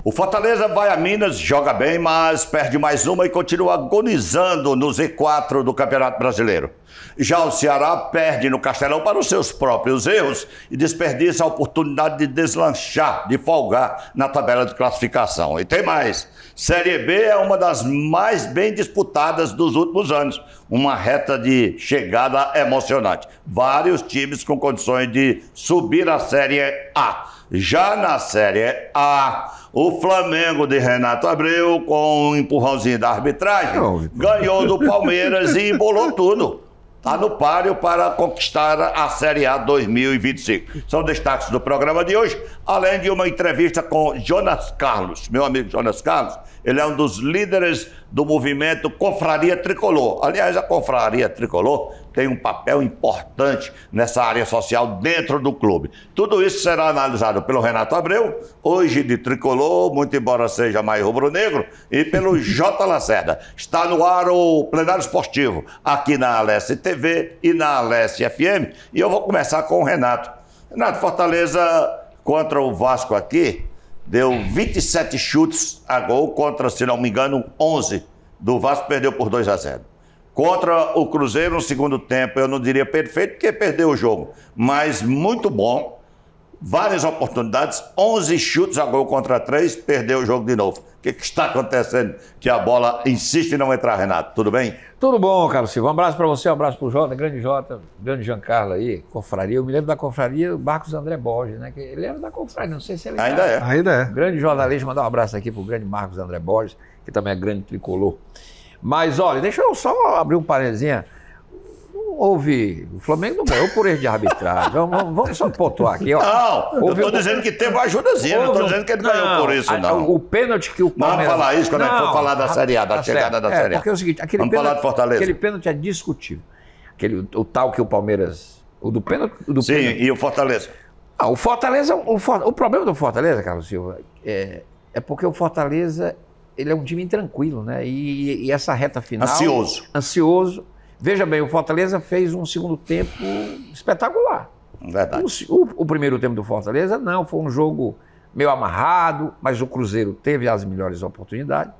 O Fortaleza vai a Minas, joga bem, mas perde mais uma e continua agonizando no Z4 do Campeonato Brasileiro. Já o Ceará perde no Castelão para os seus próprios erros e desperdiça a oportunidade de deslanchar, de folgar na tabela de classificação. E tem mais, Série B é uma das mais bem disputadas dos últimos anos. Uma reta de chegada emocionante. Vários times com condições de subir à Série A. Já na Série A, o Flamengo de Renato Abreu, com um empurrãozinho da arbitragem, ganhou do Palmeiras e embolou tudo. Está no páreo para conquistar a Série A 2025. São destaques do programa de hoje, além de uma entrevista com Jonas Carlos. Meu amigo Jonas Carlos, ele é um dos líderes do movimento Confraria Tricolor. Aliás, a Confraria Tricolor tem um papel importante nessa área social dentro do clube. Tudo isso será analisado pelo Renato Abreu, hoje de Tricolor, muito embora seja mais rubro-negro, e pelo J. Lacerda. Está no ar o Plenário Esportivo, aqui na Alesse TV e na Alesse FM. E eu vou começar com o Renato. Renato, Fortaleza contra o Vasco aqui deu 27 chutes a gol contra, se não me engano, 11 do Vasco, perdeu por 2-0. Contra o Cruzeiro no segundo tempo, eu não diria perfeito, porque perdeu o jogo, mas muito bom. Várias oportunidades, 11 chutes a gol contra 3, perdeu o jogo de novo. O que está acontecendo que a bola insiste em não entrar, Renato? Tudo bem? Tudo bom, Carlos Silva. Um abraço para você, um abraço para o Jota, grande Giancarlo aí, Confraria. Eu me lembro da Confraria do Marcos André Borges, né? Que ele era da Confraria, não sei se ele ainda é. Ainda é. Grande jornalista, mandar um abraço aqui para o grande Marcos André Borges, que também é grande tricolor. Mas, olha, deixa eu só abrir um parênteses. Houve. O Flamengo não ganhou por erro de arbitragem. Vamos só pontuar aqui, ó. Não, eu estou dizendo que teve uma ajudazinha, não estou dizendo que ele ganhou por isso, não. O pênalti que o Palmeiras... Vamos falar isso quando a gente for falar da Série A, da chegada da Série A. Porque é o seguinte, vamos falar de Fortaleza. Aquele pênalti é discutível. O tal que o Palmeiras... O do pênalti... Sim, e o Fortaleza? O Fortaleza... O problema do Fortaleza, Carlos Silva, é porque o Fortaleza, ele é um time intranquilo, né? E essa reta final... Ansioso. Veja bem, o Fortaleza fez um segundo tempo espetacular. Verdade. O primeiro tempo do Fortaleza, não, foi um jogo meio amarrado, mas o Cruzeiro teve as melhores oportunidades.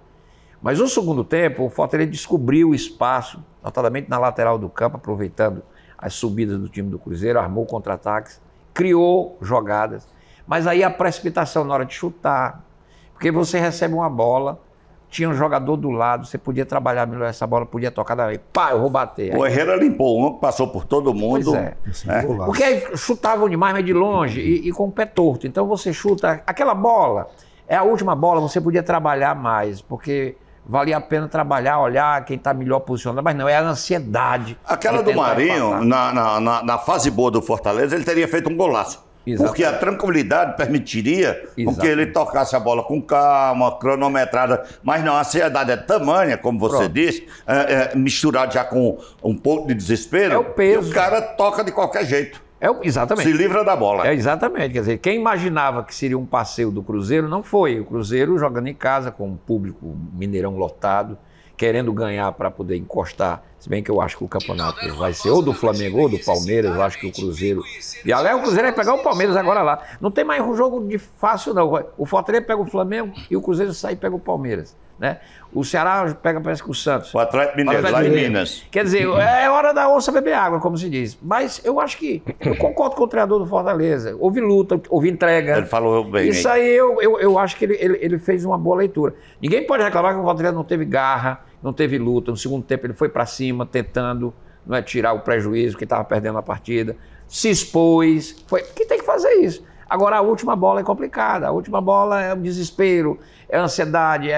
Mas no segundo tempo, o Fortaleza descobriu o espaço, notadamente na lateral do campo, aproveitando as subidas do time do Cruzeiro, armou contra-ataques, criou jogadas. Mas aí a precipitação na hora de chutar, porque você recebe uma bola... Tinha um jogador do lado, você podia trabalhar melhor essa bola, podia tocar daí. Pá, eu vou bater. O Herrera limpou um, passou por todo mundo. Pois é. Porque aí chutavam demais, mas de longe e com o pé torto. Então você chuta... Aquela bola, é a última bola, você podia trabalhar mais, porque valia a pena trabalhar, olhar quem está melhor posicionado. Mas não, é a ansiedade. Aquela do Marinho, na fase boa do Fortaleza, ele teria feito um golaço. Exatamente. Porque a tranquilidade permitiria que ele tocasse a bola com calma, cronometrada. Mas não, a ansiedade é tamanha, como você disse, misturado já com um pouco de desespero. É o peso. E o cara toca de qualquer jeito. Exatamente. Se livra da bola. Exatamente. Quer dizer, quem imaginava que seria um passeio do Cruzeiro, não foi. O Cruzeiro jogando em casa, com o público Mineirão lotado, querendo ganhar para poder encostar. Se bem que eu acho que o campeonato vai ser ou do Flamengo ou do Palmeiras, eu acho que o Cruzeiro... E aliás, o Cruzeiro vai pegar o Palmeiras agora lá. Não tem mais um jogo de fácil, não. O Fortaleza pega o Flamengo e o Cruzeiro sai e pega o Palmeiras, né? O Ceará pega, parece que o Santos. O Atlético Mineiro, lá em Minas. Quer dizer, é hora da onça beber água, como se diz. Mas eu acho que... Eu concordo com o treinador do Fortaleza. Houve luta, houve entrega. Ele falou bem. Isso aí eu acho que ele fez uma boa leitura. Ninguém pode reclamar que o Fortaleza não teve garra, não teve luta. No segundo tempo ele foi para cima, tentando tirar o prejuízo que estava perdendo a partida. Se expôs. Que tem que fazer isso. Agora a última bola é complicada. A última bola é o desespero, é a ansiedade,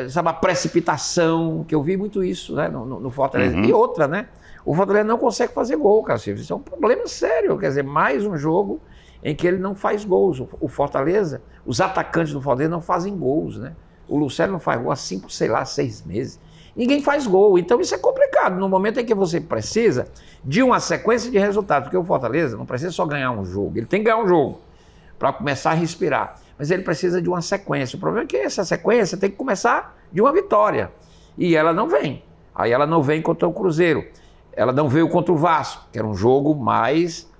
sabe, a precipitação, que eu vi muito isso, né, no Fortaleza. E outra, né? O Fortaleza não consegue fazer gol, cara. Isso é um problema sério. Quer dizer, mais um jogo em que ele não faz gols. O Fortaleza, os atacantes do Fortaleza não fazem gols, né? O Lucero não faz gol há 5, 6 meses. Ninguém faz gol. Então isso é complicado. No momento em que você precisa de uma sequência de resultados, porque o Fortaleza não precisa só ganhar um jogo. Ele tem que ganhar um jogo para começar a respirar. Mas ele precisa de uma sequência. O problema é que essa sequência tem que começar de uma vitória. E ela não vem. Aí ela não vem contra o Cruzeiro. Ela não veio contra o Vasco, que era um jogo mais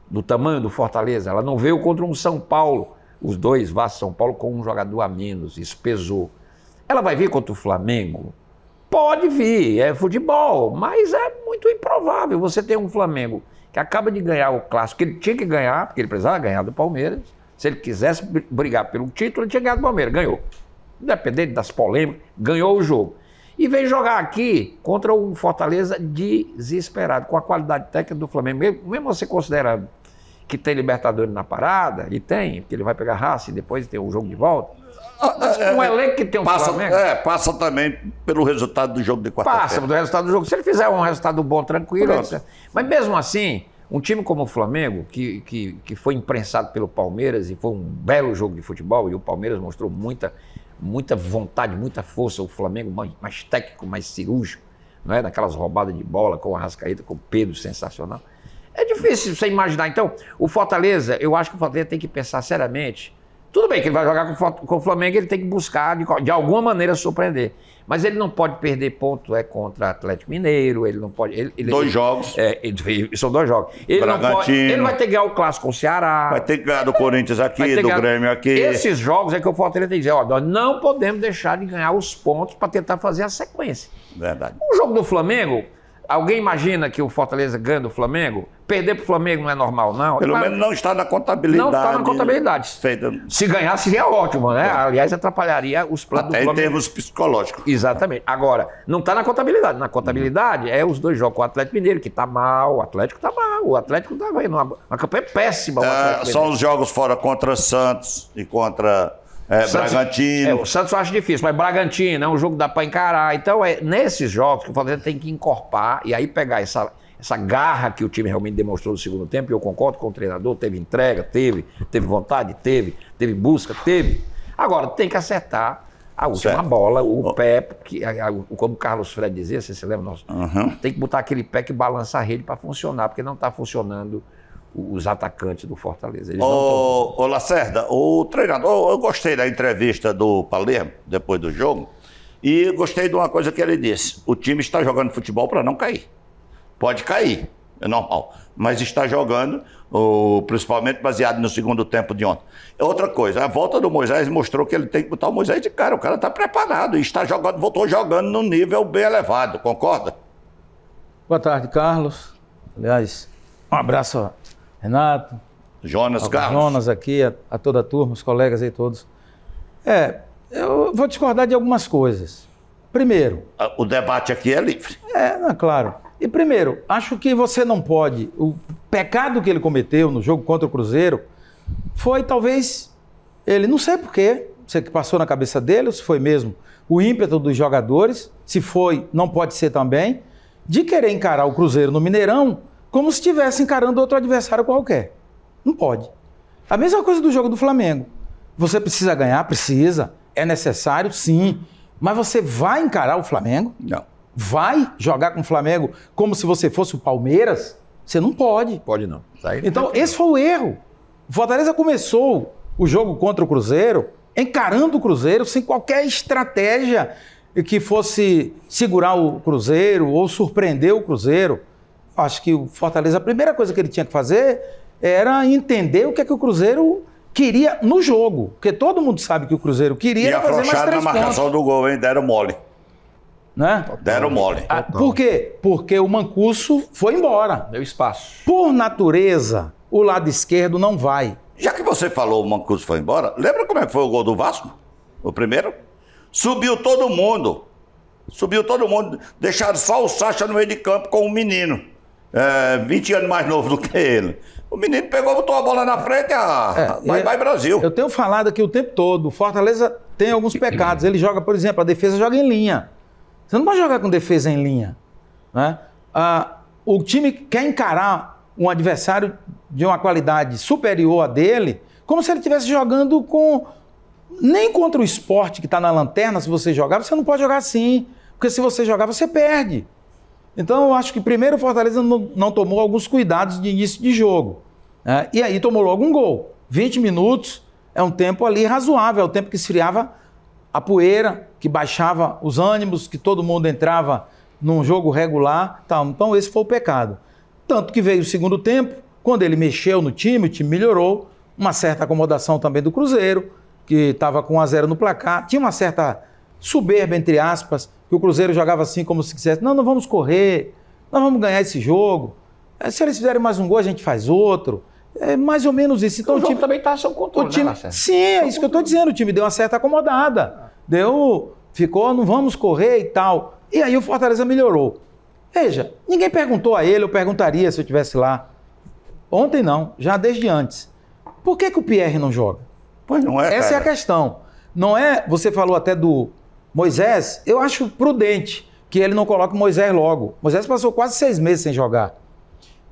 do tamanho do Fortaleza. Ela não veio contra um São Paulo, os dois, Vasco e São Paulo, com um jogador a menos, isso pesou. Ela vai vir contra o Flamengo? Pode vir, é futebol, mas é muito improvável. Você tem um Flamengo que acaba de ganhar o clássico, que ele tinha que ganhar, porque ele precisava ganhar do Palmeiras. Se ele quisesse brigar pelo título, ele tinha ganhado do Palmeiras, ganhou. Independente das polêmicas, ganhou o jogo. E veio jogar aqui contra um Fortaleza desesperado, com a qualidade técnica do Flamengo. Mesmo você considerando que tem Libertadores na parada, e tem, porque ele vai pegar Racing e depois tem o jogo de volta. Um elenco que tem um Flamengo... Passa também pelo resultado do jogo de quarta-feira. Passa pelo resultado do jogo. Se ele fizer um resultado bom, tranquilo... Mas mesmo assim, um time como o Flamengo, que foi imprensado pelo Palmeiras e foi um belo jogo de futebol, e o Palmeiras mostrou muita vontade, muita força, o Flamengo mais técnico, mais cirúrgico, não é? Naquelas roubadas de bola com o Arrascaeta, com o Pedro, sensacional. É difícil você imaginar. Então, o Fortaleza, eu acho que o Fortaleza tem que pensar seriamente. Tudo bem que ele vai jogar com o Flamengo, ele tem que buscar de alguma maneira surpreender. Mas ele não pode perder ponto contra o Atlético Mineiro, ele não pode... Dois jogos. São 2 jogos. Ele vai ter que ganhar o Clássico com o Ceará. Vai ter que ganhar do Corinthians aqui, do Grêmio aqui. Esses jogos é que o Fortaleza tem que dizer, nós não podemos deixar de ganhar os pontos para tentar fazer a sequência. Verdade. O jogo do Flamengo... Alguém imagina que o Fortaleza ganha do Flamengo? Perder para o Flamengo não é normal, não? Pelo menos não está na contabilidade. Não está na contabilidade. Se ganhar, seria ótimo, né? Aliás, atrapalharia os planos do Flamengo. Em termos psicológicos. Exatamente. Agora, não está na contabilidade. Na contabilidade é os 2 jogos com o Atlético Mineiro, que está mal. O Atlético está mal. O Atlético está vendo uma campanha péssima. São os jogos fora contra Santos e contra... Bragantino. O Santos eu acho difícil, mas Bragantino é um jogo que dá para encarar. Então, nesses jogos que o Fortaleza tem que encorpar e aí pegar essa garra que o time realmente demonstrou no segundo tempo, e eu concordo com o treinador, teve entrega, teve vontade, teve busca, teve. Agora, tem que acertar a última bola, o pé, como o Carlos Fred dizia, você se lembra? Tem que botar aquele pé que balança a rede para funcionar, porque não está funcionando os atacantes do Fortaleza. Ô Lacerda, o treinador, eu gostei da entrevista do Palermo, depois do jogo, e gostei de uma coisa que ele disse: o time está jogando futebol para não cair. Pode cair, é normal, mas está jogando, principalmente baseado no segundo tempo de ontem. Outra coisa, a volta do Moisés mostrou que ele tem que botar o Moisés de cara. O cara está preparado e está jogando, voltou jogando num nível bem elevado, concorda? Boa tarde, Carlos. Aliás, um abraço, Renato, Jonas, Carlos. Jonas aqui, a toda a turma, os colegas aí todos. Eu vou discordar de algumas coisas. Primeiro... O debate aqui é livre. Claro. E primeiro, acho que você não pode... O pecado que ele cometeu no jogo contra o Cruzeiro foi talvez... Ele, não sei porquê, se passou na cabeça dele, ou se foi mesmo o ímpeto dos jogadores, se foi, não pode ser também, de querer encarar o Cruzeiro no Mineirão como se estivesse encarando outro adversário qualquer. Não pode. A mesma coisa do jogo do Flamengo. Você precisa ganhar? Precisa. É necessário? Sim. Mas você vai encarar o Flamengo? Não. Vai jogar com o Flamengo como se você fosse o Palmeiras? Você não pode. Pode não. Então, esse foi o erro. O Fortaleza começou o jogo contra o Cruzeiro encarando o Cruzeiro sem qualquer estratégia que fosse segurar o Cruzeiro ou surpreender o Cruzeiro. Acho que o Fortaleza, a primeira coisa que ele tinha que fazer era entender o que é que o Cruzeiro queria no jogo. Porque todo mundo sabe que o Cruzeiro queria fazer mais 3 pontos. E afrouxaram na marcação do gol, hein? Deram mole. Né? Deram mole. Por quê? Porque o Mancuso foi embora. Deu espaço. Por natureza, o lado esquerdo não vai. Já que você falou o Mancuso foi embora, lembra como é que foi o gol do Vasco? O primeiro? Subiu todo mundo. Deixaram só o Sacha no meio de campo com um menino. 20 anos mais novo do que ele. O menino pegou, botou a bola na frente, vai Brasil. Eu tenho falado aqui o tempo todo, o Fortaleza tem alguns pecados. Ele joga, por exemplo, a defesa joga em linha. Você não pode jogar com defesa em linha. Né? O time quer encarar um adversário de uma qualidade superior a dele, como se ele estivesse jogando com... Nem contra o Sport que está na lanterna, se você jogar, você não pode jogar assim. Porque se você jogar, você perde. Então, eu acho que primeiro o Fortaleza não tomou alguns cuidados de início de jogo. Né? E aí tomou logo um gol. 20 minutos é um tempo ali razoável, é o tempo que esfriava a poeira, que baixava os ânimos, que todo mundo entrava num jogo regular. Tal. Então, esse foi o pecado. Tanto que veio o segundo tempo, quando ele mexeu no time, o time melhorou. uma certa acomodação também do Cruzeiro, que estava com 1-0 no placar, tinha uma certa soberba, entre aspas, que o Cruzeiro jogava assim como se quisesse, não vamos correr, nós vamos ganhar esse jogo, se eles fizerem mais um gol a gente faz outro, é mais ou menos isso. Então, o time também está sob controle, né, sim, é isso que eu estou dizendo, o time deu uma certa acomodada, ficou, não vamos correr e tal, e aí o Fortaleza melhorou. Veja, ninguém perguntou a ele, eu perguntaria se eu estivesse lá. Ontem não, já desde antes. Por que o Pierre não joga? Pois não é, Essa é a questão. Não é, você falou até do Moisés, eu acho prudente que ele não coloque o Moisés logo. Moisés passou quase 6 meses sem jogar.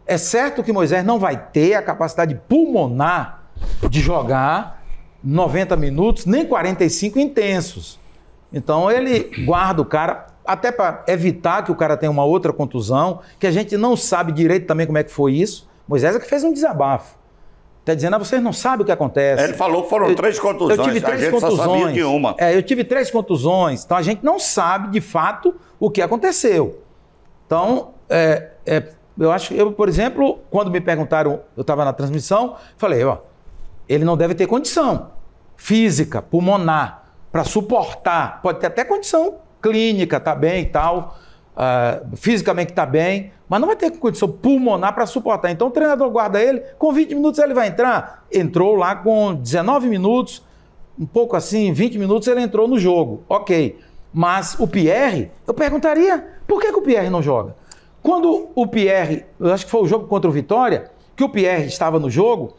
É certo que Moisés não vai ter a capacidade pulmonar de jogar 90 minutos, nem 45 intensos. Então ele guarda o cara, até para evitar que o cara tenha uma outra contusão, que a gente não sabe direito também como é que foi isso. Moisés é que fez um desabafo. Está dizendo, vocês não sabem o que acontece. Ele falou que foram 3 contusões, eu tive 3 a gente contusões. só sabia de uma. Eu tive 3 contusões, então a gente não sabe de fato o que aconteceu. Então, eu acho, por exemplo, quando me perguntaram, eu estava na transmissão, falei, ele não deve ter condição física, pulmonar, para suportar, pode ter até condição clínica, tá bem e tal, fisicamente tá bem, mas não vai ter condição pulmonar para suportar. Então o treinador guarda ele, com 20 minutos ele vai entrar. Entrou lá com 19 minutos, um pouco assim, 20 minutos ele entrou no jogo, ok. Mas o Pierre, eu perguntaria, por que o Pierre não joga? Quando o Pierre, eu acho que foi o jogo contra o Vitória, que o Pierre estava no jogo,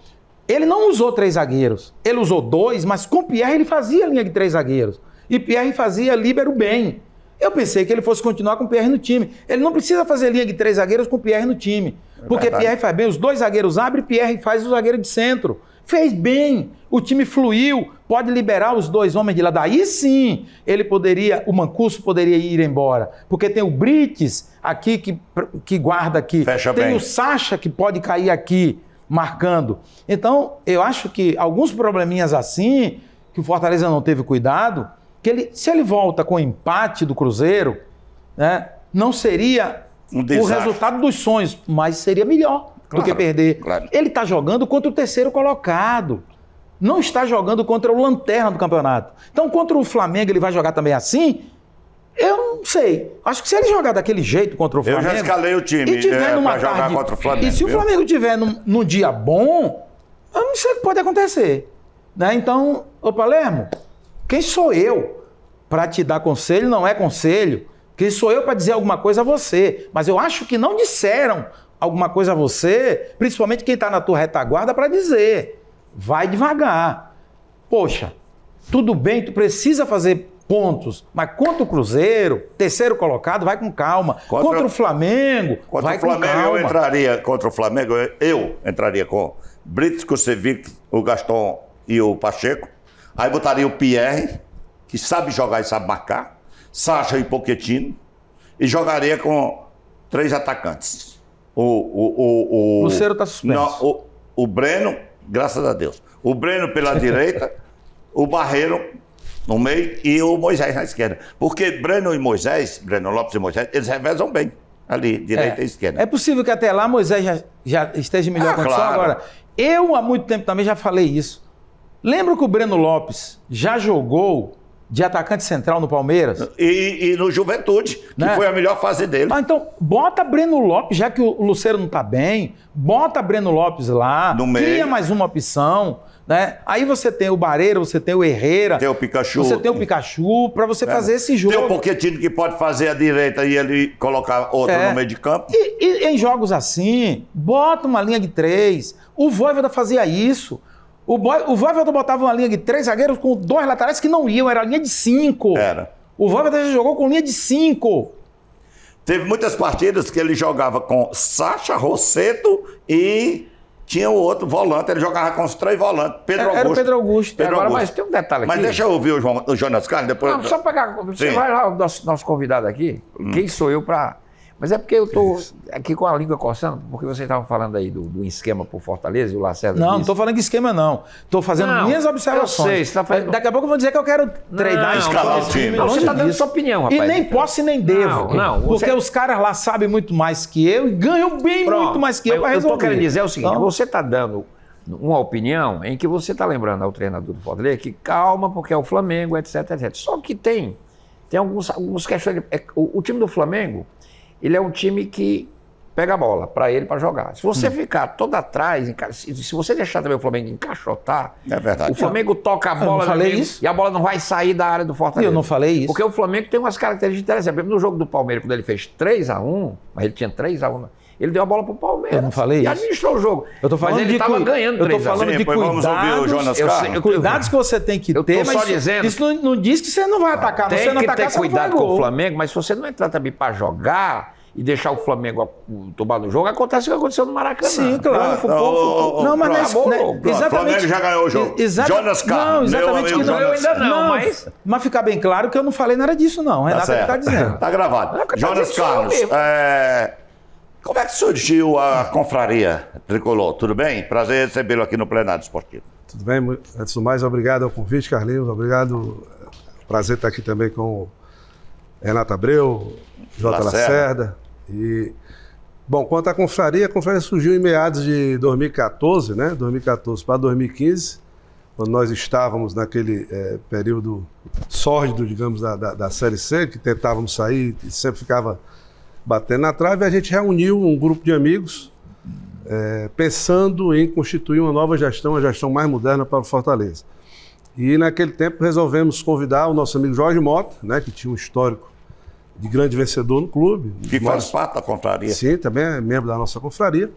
ele não usou 3 zagueiros, ele usou 2, mas com o Pierre ele fazia linha de 3 zagueiros. E Pierre fazia líbero bem. Eu pensei que ele fosse continuar com o Pierre no time. Ele não precisa fazer linha de 3 zagueiros com o Pierre no time. Porque Pierre faz bem, os 2 zagueiros abrem, Pierre faz o zagueiro de centro. Fez bem, o time fluiu, pode liberar os 2 homens de lá. Daí sim, o Mancuso poderia ir embora. Porque tem o Brites aqui que guarda aqui. Fecha tem bem. o Sacha que pode cair aqui, marcando. Então, eu acho que alguns probleminhas assim, que o Fortaleza não teve cuidado, que se ele volta com o empate do Cruzeiro, né, não seria o resultado dos sonhos, mas seria melhor do que perder. Claro. Ele está jogando contra o 3º colocado, não está jogando contra o lanterna do campeonato. Então, contra o Flamengo, ele vai jogar também assim? Eu não sei. Acho que se ele jogar daquele jeito contra o Flamengo... Eu já escalei o time para jogar contra o Flamengo. E se o Flamengo tiver num dia bom, eu não sei o que pode acontecer. Né? Então, ô Palermo, quem sou eu para te dar conselho? Não é conselho. Quem sou eu para dizer alguma coisa a você? Mas eu acho que não disseram alguma coisa a você, principalmente quem está na tua retaguarda, para dizer. Vai devagar. Poxa, tudo bem, tu precisa fazer pontos, mas contra o Cruzeiro, 3º colocado, vai com calma. Contra o Flamengo, vai com calma. Contra o Flamengo, eu entraria com Brits, Kusevic, o Gaston e o Pacheco. Aí botaria o Pierre, que sabe jogar e sabe marcar, Sacha e Pochettino, e jogaria com 3 atacantes. O Lucero está suspenso. Não, o Breno, graças a Deus. O Breno pela direita, o Barreiro no meio e o Moisés na esquerda. Porque Breno Lopes e Moisés, eles revezam bem ali, direita e esquerda. É possível que até lá Moisés já esteja em melhor condição. Claro. Agora, eu há muito tempo também já falei isso. Lembra que o Breno Lopes já jogou de atacante central no Palmeiras? E no Juventude, que foi a melhor fase dele. Então, bota Breno Lopes, já que o Lucero não está bem, bota Breno Lopes lá, no meio. Cria mais uma opção, né? Aí você tem o Barreira, você tem o Herrera, tem o Pikachu. Você tem o Pikachu, para você fazer esse jogo. Tem o Pochettino que pode fazer a direita e ele colocar outro no meio de campo. E em jogos assim, bota uma linha de 3. O Vojvoda fazia isso. O Vojvoda botava uma linha de 3 zagueiros com 2 laterais que não iam, era linha de 5. Era. O Vojvoda já jogou com linha de 5. Teve muitas partidas que ele jogava com Sacha, Rosseto e tinha o outro volante, ele jogava com os 3 volantes. Era o Pedro Augusto. Agora, mas tem um detalhe aqui. Mas deixa eu ouvir o Jonas Carlos depois. Não, só pegar. Você vai lá, o nosso convidado aqui. Quem sou eu para. Mas é porque eu estou aqui com a língua coçando, porque vocês estavam falando aí do esquema por Fortaleza e o Lacerda. Não estou falando de esquema, não. Estou fazendo minhas observações. Eu sei, você tá fazendo... Daqui a pouco eu vou dizer que eu quero treinar escalar o time. Não, você está dando sua opinião, rapaz. E nem posso e nem devo. Não, porque os caras lá sabem muito mais que eu e ganham bem muito mais que eu para resolver. Eu estou querendo dizer o seguinte, você está dando uma opinião em que você está lembrando ao treinador do Fortaleza que calma, porque é o Flamengo, etc, etc. Só que tem alguns questões. O time do Flamengo, ele é um time que pega a bola para ele para jogar. Se você ficar todo atrás, se você deixar também o Flamengo encaixotar, é verdade. O Flamengo toca a bola e a bola não vai sair da área do Fortaleza. Eu não falei isso. Porque o Flamengo tem umas características interessantes. Por exemplo, no jogo do Palmeiras, quando ele fez 3-1, mas ele tinha 3-1, ele deu a bola pro Palmeiras. Eu não falei e isso. administrou o jogo. Eu tô falando mas ele estava ganhando 3-1. Eu tô falando de vamos ouvir o Jonas Carlos. Cuidados que você tem que ter, mas só dizendo, isso não diz que você não vai atacar. Você não tem que atacar, ter cuidado com o Flamengo, mas se você não entrar também para jogar e deixar o Flamengo tomar no jogo, acontece o que aconteceu no Maracanã. Sim, claro. Não, mas o Flamengo já ganhou o jogo. Jonas Carlos. Não, exatamente que não. Eu ainda não, mas ficar bem claro que eu não falei nada disso, não. Renato está dizendo. Tá gravado. Jonas Carlos, como é que surgiu a confraria Tricolor? Tudo bem? Prazer recebê-lo aqui no Plenário Esportivo. Tudo bem? Antes do mais, obrigado ao convite, Carlinhos. Obrigado. Prazer estar aqui também com o Renato Abreu, J. Lacerda. E, bom, quanto à confraria, a confraria surgiu em meados de 2014, né? 2014 para 2015, quando nós estávamos naquele período sórdido, digamos, da Série C, que tentávamos sair e sempre ficava batendo na trave. A gente reuniu um grupo de amigos pensando em constituir uma nova gestão, a gestão mais moderna para o Fortaleza. E naquele tempo resolvemos convidar o nosso amigo Jorge Mota, né, que tinha um histórico de grande vencedor no clube. Que faz parte da confraria. Sim, também é membro da nossa confraria.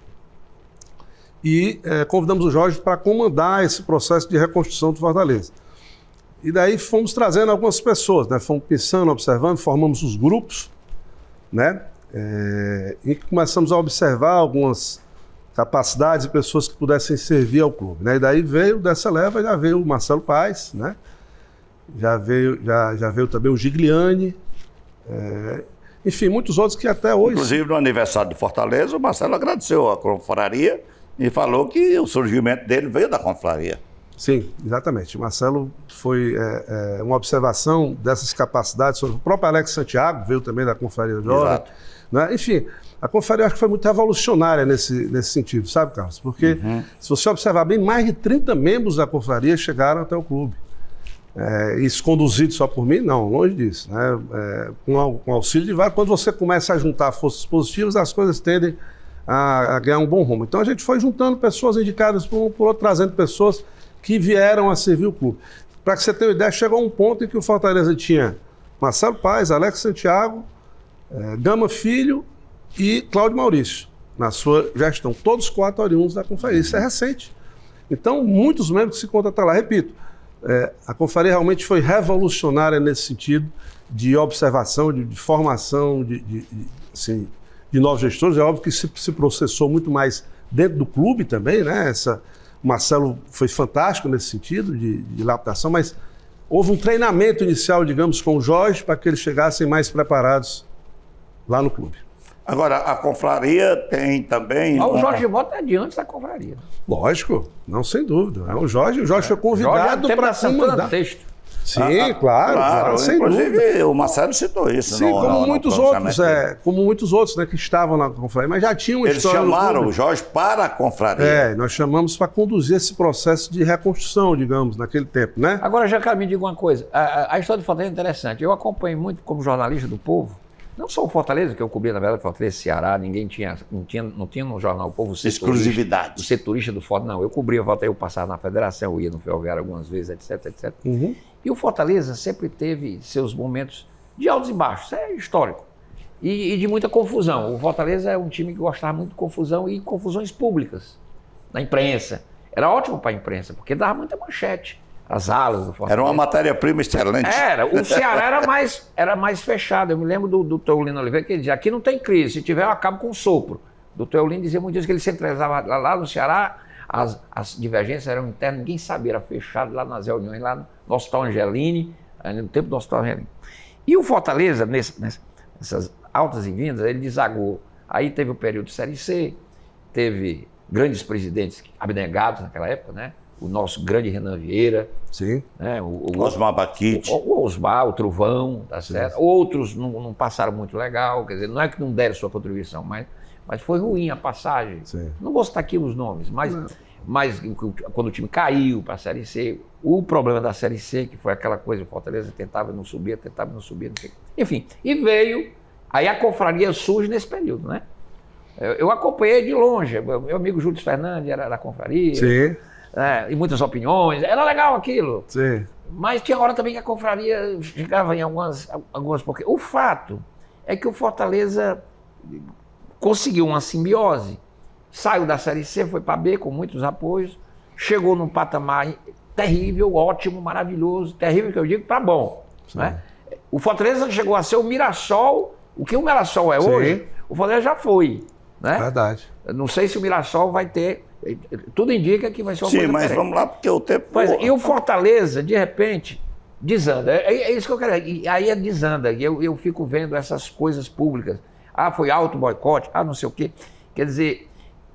E convidamos o Jorge para comandar esse processo de reconstrução do Fortaleza. E daí fomos trazendo algumas pessoas, né? Fomos pensando, observando, formamos os grupos, né? E começamos a observar algumas capacidades e pessoas que pudessem servir ao clube, né? E daí veio dessa leva, já veio o Marcelo Paes, né? Já veio também o Gigliani, enfim, muitos outros que até hoje... Inclusive, no aniversário do Fortaleza, o Marcelo agradeceu a confraria e falou que o surgimento dele veio da confraria. Sim, exatamente. O Marcelo foi uma observação dessas capacidades. O próprio Alex Santiago veio também da confraria jovem. Né? Enfim, a confraria acho que foi muito revolucionária nesse sentido, sabe, Carlos? Porque, se você observar bem, mais de 30 membros da confraria chegaram até o clube. Isso conduzido só por mim? Não, longe disso. Né? Com auxílio de vários. Quando você começa a juntar forças positivas, as coisas tendem a ganhar um bom rumo. Então a gente foi juntando pessoas indicadas por um, por outro, trazendo pessoas que vieram a servir o clube. Para que você tenha uma ideia, chegou a um ponto em que o Fortaleza tinha Marcelo Paes, Alex Santiago, Gama Filho e Cláudio Maurício na sua gestão. Todos 4 oriundos da confraria. Isso é recente. Então, muitos membros se encontram até lá. Repito, a confraria realmente foi revolucionária nesse sentido de observação, de formação assim, de novos gestores. É óbvio que se processou muito mais dentro do clube também, né? O Marcelo foi fantástico nesse sentido de lapidação, mas houve um treinamento inicial, digamos, com o Jorge para que eles chegassem mais preparados lá no clube. Agora, a confraria tem também... O Jorge Mota é de antes da confraria. Lógico, não, sem dúvida. O Jorge foi convidado para comandar. Sim, claro, sem inclusive, dúvida. o Marcelo citou isso. Sim, como muitos outros, né, que estavam na confraria, mas já tinham uma história. Eles chamaram o Jorge para a confraria. Nós chamamos para conduzir esse processo de reconstrução, digamos, naquele tempo, né? Agora, já me diga uma coisa, a história do Fortaleza é interessante. Eu acompanho muito como jornalista do Povo, não só o Fortaleza, que eu cobria, na verdade, Fortaleza, Ceará, não tinha no jornal o Povo exclusividade. O setorista do Fortaleza, não. Eu cobria o Fortaleza, eu passava na federação, eu ia no Ferroviário algumas vezes, etc, etc. Uhum. E o Fortaleza sempre teve seus momentos de altos e baixos, isso é histórico. E de muita confusão. O Fortaleza é um time que gostava muito de confusão e confusões públicas, na imprensa. Era ótimo para a imprensa, porque dava muita manchete. As alas do Fortaleza. Era uma matéria-prima excelente. O Ceará era mais fechado. Eu me lembro do Teolino Oliveira, que ele dizia, aqui não tem crise, se tiver eu acabo com o sopro. O Teolino dizia muito isso, que ele centralizava lá no Ceará, as divergências eram internas, ninguém sabia, era fechado lá nas reuniões, lá no Hospital Angelini, no tempo do Hospital Angelini. E o Fortaleza, nessas altas e vindas, ele desagou. Aí teve o período de Série C, teve grandes presidentes abnegados naquela época, né? o nosso grande Renan Vieira, Sim. né? Osmar Baquite. O Osmar, o Trovão, tá certo? Outros não passaram muito legal, quer dizer, não é que não deram sua contribuição, mas foi ruim a passagem. Sim. Não vou citar aqui os nomes, mas quando o time caiu para a Série C, o problema da Série C, que foi aquela coisa, o Fortaleza tentava e não subia, não sei o quê. Enfim, e veio, aí a confraria surge nesse período, né? Eu acompanhei de longe, meu amigo Júlio Fernandes era da confraria, Sim. e muitas opiniões, era legal aquilo. Sim. Mas tinha hora também que a confraria chegava em algumas porque o fato é que o Fortaleza conseguiu uma simbiose, saiu da Série C, foi para B com muitos apoios, chegou num patamar terrível, ótimo, maravilhoso, terrível que eu digo para bom. Né? O Fortaleza chegou a ser o Mirassol, o que o Mirassol é hoje, o Fortaleza já foi. Né? Verdade. Eu não sei se o Mirassol vai ter, tudo indica que vai ser uma coisa Sim, mas diferente. vamos lá, porque o tempo... E o Fortaleza, de repente, desanda. É isso que eu quero. E aí desanda. E eu fico vendo essas coisas públicas. Foi alto boicote, não sei o quê. Quer dizer,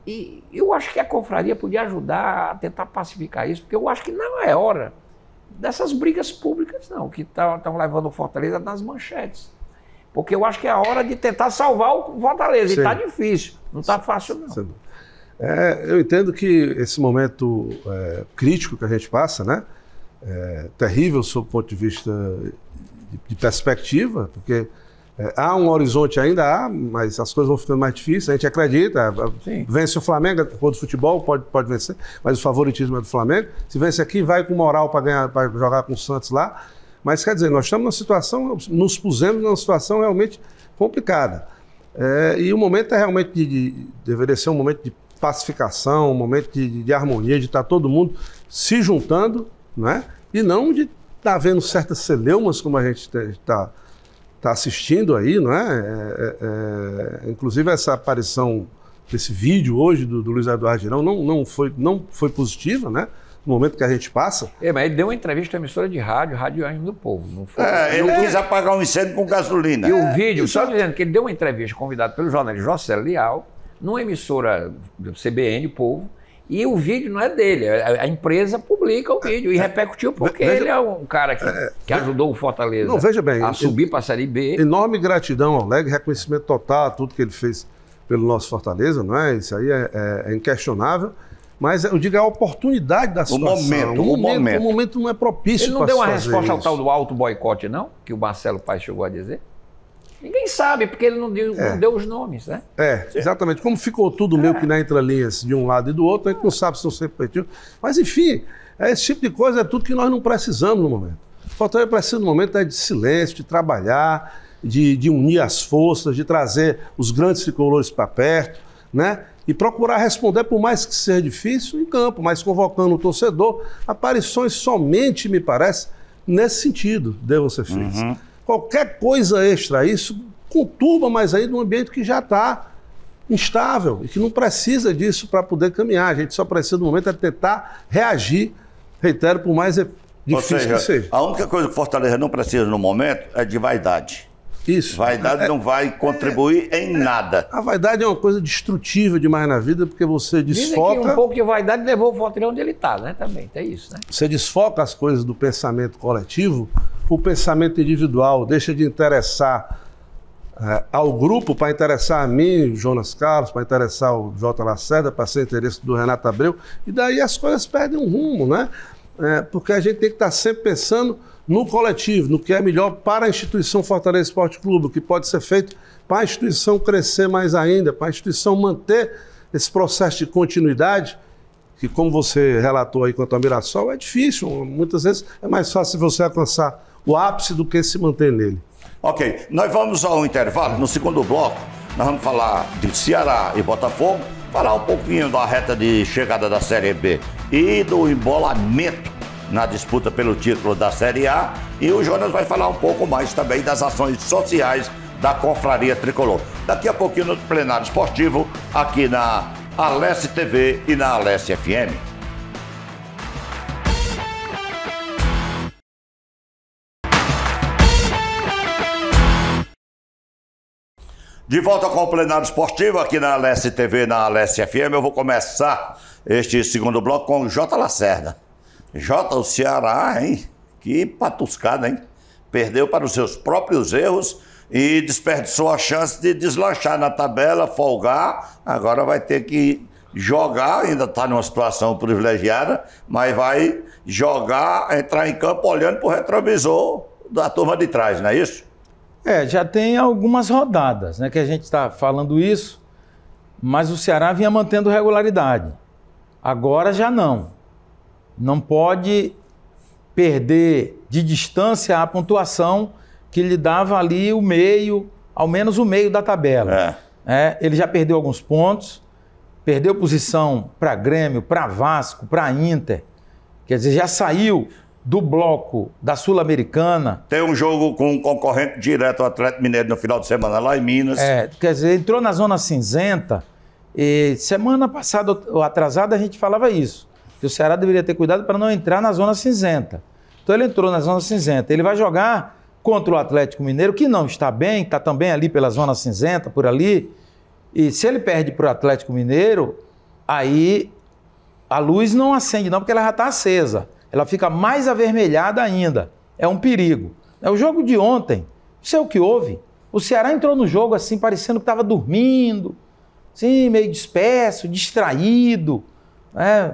e eu acho que a confraria podia ajudar a tentar pacificar isso, porque eu acho que não é hora dessas brigas públicas, não, que estão levando o Fortaleza nas manchetes. Porque eu acho que é a hora de tentar salvar o Fortaleza. Sim. E está difícil, não está fácil, não. Sim. Eu entendo que esse momento crítico que a gente passa, né, é terrível sob o ponto de vista de perspectiva, porque há um horizonte ainda, mas as coisas vão ficando mais difíceis, a gente acredita, vence o Flamengo, do futebol pode vencer, mas o favoritismo é do Flamengo, se vence aqui vai com moral para jogar com o Santos lá, mas quer dizer, nós estamos numa situação, nos pusemos numa situação realmente complicada, e o momento é realmente deveria ser um momento de pacificação, um momento de harmonia, de estar todo mundo se juntando, né? E não de estar vendo certas celeumas como a gente está assistindo aí, não é? Inclusive essa aparição desse vídeo hoje do Luiz Eduardo Girão não foi positiva, né? No momento que a gente passa. Mas ele deu uma entrevista à emissora de Rádio Ânimo do Povo, não foi? Ele quis apagar um incêndio com gasolina. E o vídeo, só dizendo que ele deu uma entrevista convidado pelo jornalista José Leal, numa emissora do CBN, Povo, e o vídeo não é dele, a empresa publica o vídeo e repercutiu, porque ele é um cara que ajudou o Fortaleza a subir para a Série B. Enorme gratidão ao Leg, reconhecimento total a tudo que ele fez pelo nosso Fortaleza, não é? Isso aí é inquestionável, mas eu digo a oportunidade da situação. O momento não é propício. Ele não deu uma resposta ao tal do alto boicote, não? Que o Marcelo Paes chegou a dizer? Ninguém sabe, porque ele não deu os nomes, né? Exatamente. Como ficou tudo meio que na entrelinhas de um lado e do outro, a gente não sabe se são sempre repetidos. Mas, enfim, esse tipo de coisa é tudo que nós não precisamos no momento. O Fortaleza precisa no momento de silêncio, de trabalhar, de unir as forças, de trazer os grandes tricolores para perto, né? E procurar responder, por mais que seja difícil, em campo, mas convocando o torcedor. Aparições somente, me parece, nesse sentido devam ser feitas. Qualquer coisa extra a isso conturba mais ainda um ambiente que já está instável e que não precisa disso para poder caminhar. A gente só precisa, no momento, tentar reagir, reitero, por mais difícil que seja. A única coisa que o Fortaleza não precisa no momento é de vaidade. Isso. Vaidade não vai contribuir em nada. A vaidade é uma coisa destrutiva demais na vida, porque você desfoca... Dizem que um pouco de vaidade levou o Fortaleza onde ele está, né? Também, tem isso, né? Você desfoca as coisas do pensamento coletivo, o pensamento individual, deixa de interessar ao grupo para interessar a mim, Jonas Carlos, para interessar o J. Lacerda, para ser interesse do Renato Abreu, e daí as coisas perdem um rumo, né? Porque a gente tem que estar sempre pensando no coletivo, no que é melhor para a instituição Fortaleza Esporte Clube, o que pode ser feito para a instituição crescer mais ainda, para a instituição manter esse processo de continuidade, que como você relatou aí quanto ao Mirassol, é difícil, muitas vezes é mais fácil você alcançar o ápice do que se manter nele. Ok, nós vamos ao intervalo. No segundo bloco, nós vamos falar de Ceará e Botafogo, falar um pouquinho da reta de chegada da Série B e do embolamento na disputa pelo título da Série A. E o Jonas vai falar um pouco mais também das ações sociais da Confraria Tricolor. Daqui a pouquinho no Plenário Esportivo, aqui na Alesse TV e na Alesse FM. De volta com o Plenário Esportivo aqui na Alesse TV, na Alesse FM. Eu vou começar este segundo bloco com o Jota Lacerda. Jota, o Ceará, hein? Que patuscada, hein? Perdeu para os seus próprios erros e desperdiçou a chance de deslanchar na tabela, folgar. Agora vai ter que jogar, ainda está numa situação privilegiada, mas vai jogar, entrar em campo olhando para o retrovisor da turma de trás, não é isso? Já tem algumas rodadas, né, que a gente está falando isso, mas o Ceará vinha mantendo regularidade. Agora já não. Não pode perder de distância a pontuação que lhe dava ali o meio, ao menos o meio da tabela. Ele já perdeu alguns pontos, perdeu posição para Grêmio, para Vasco, para Inter. Quer dizer, já saiu do bloco da Sul-Americana. Tem um jogo com um concorrente direto, o Atlético Mineiro, no final de semana, lá em Minas. Quer dizer, entrou na zona cinzenta. E semana passada, ou atrasada, a gente falava isso. Que o Ceará deveria ter cuidado para não entrar na zona cinzenta. Então ele entrou na zona cinzenta. Ele vai jogar contra o Atlético Mineiro, que não está bem, está também ali pela zona cinzenta, por ali. E se ele perde para o Atlético Mineiro, aí a luz não acende não, porque ela já está acesa. Ela fica mais avermelhada ainda. É um perigo. O jogo de ontem, não sei o que houve. O Ceará entrou no jogo assim, parecendo que estava dormindo, assim, meio disperso, distraído,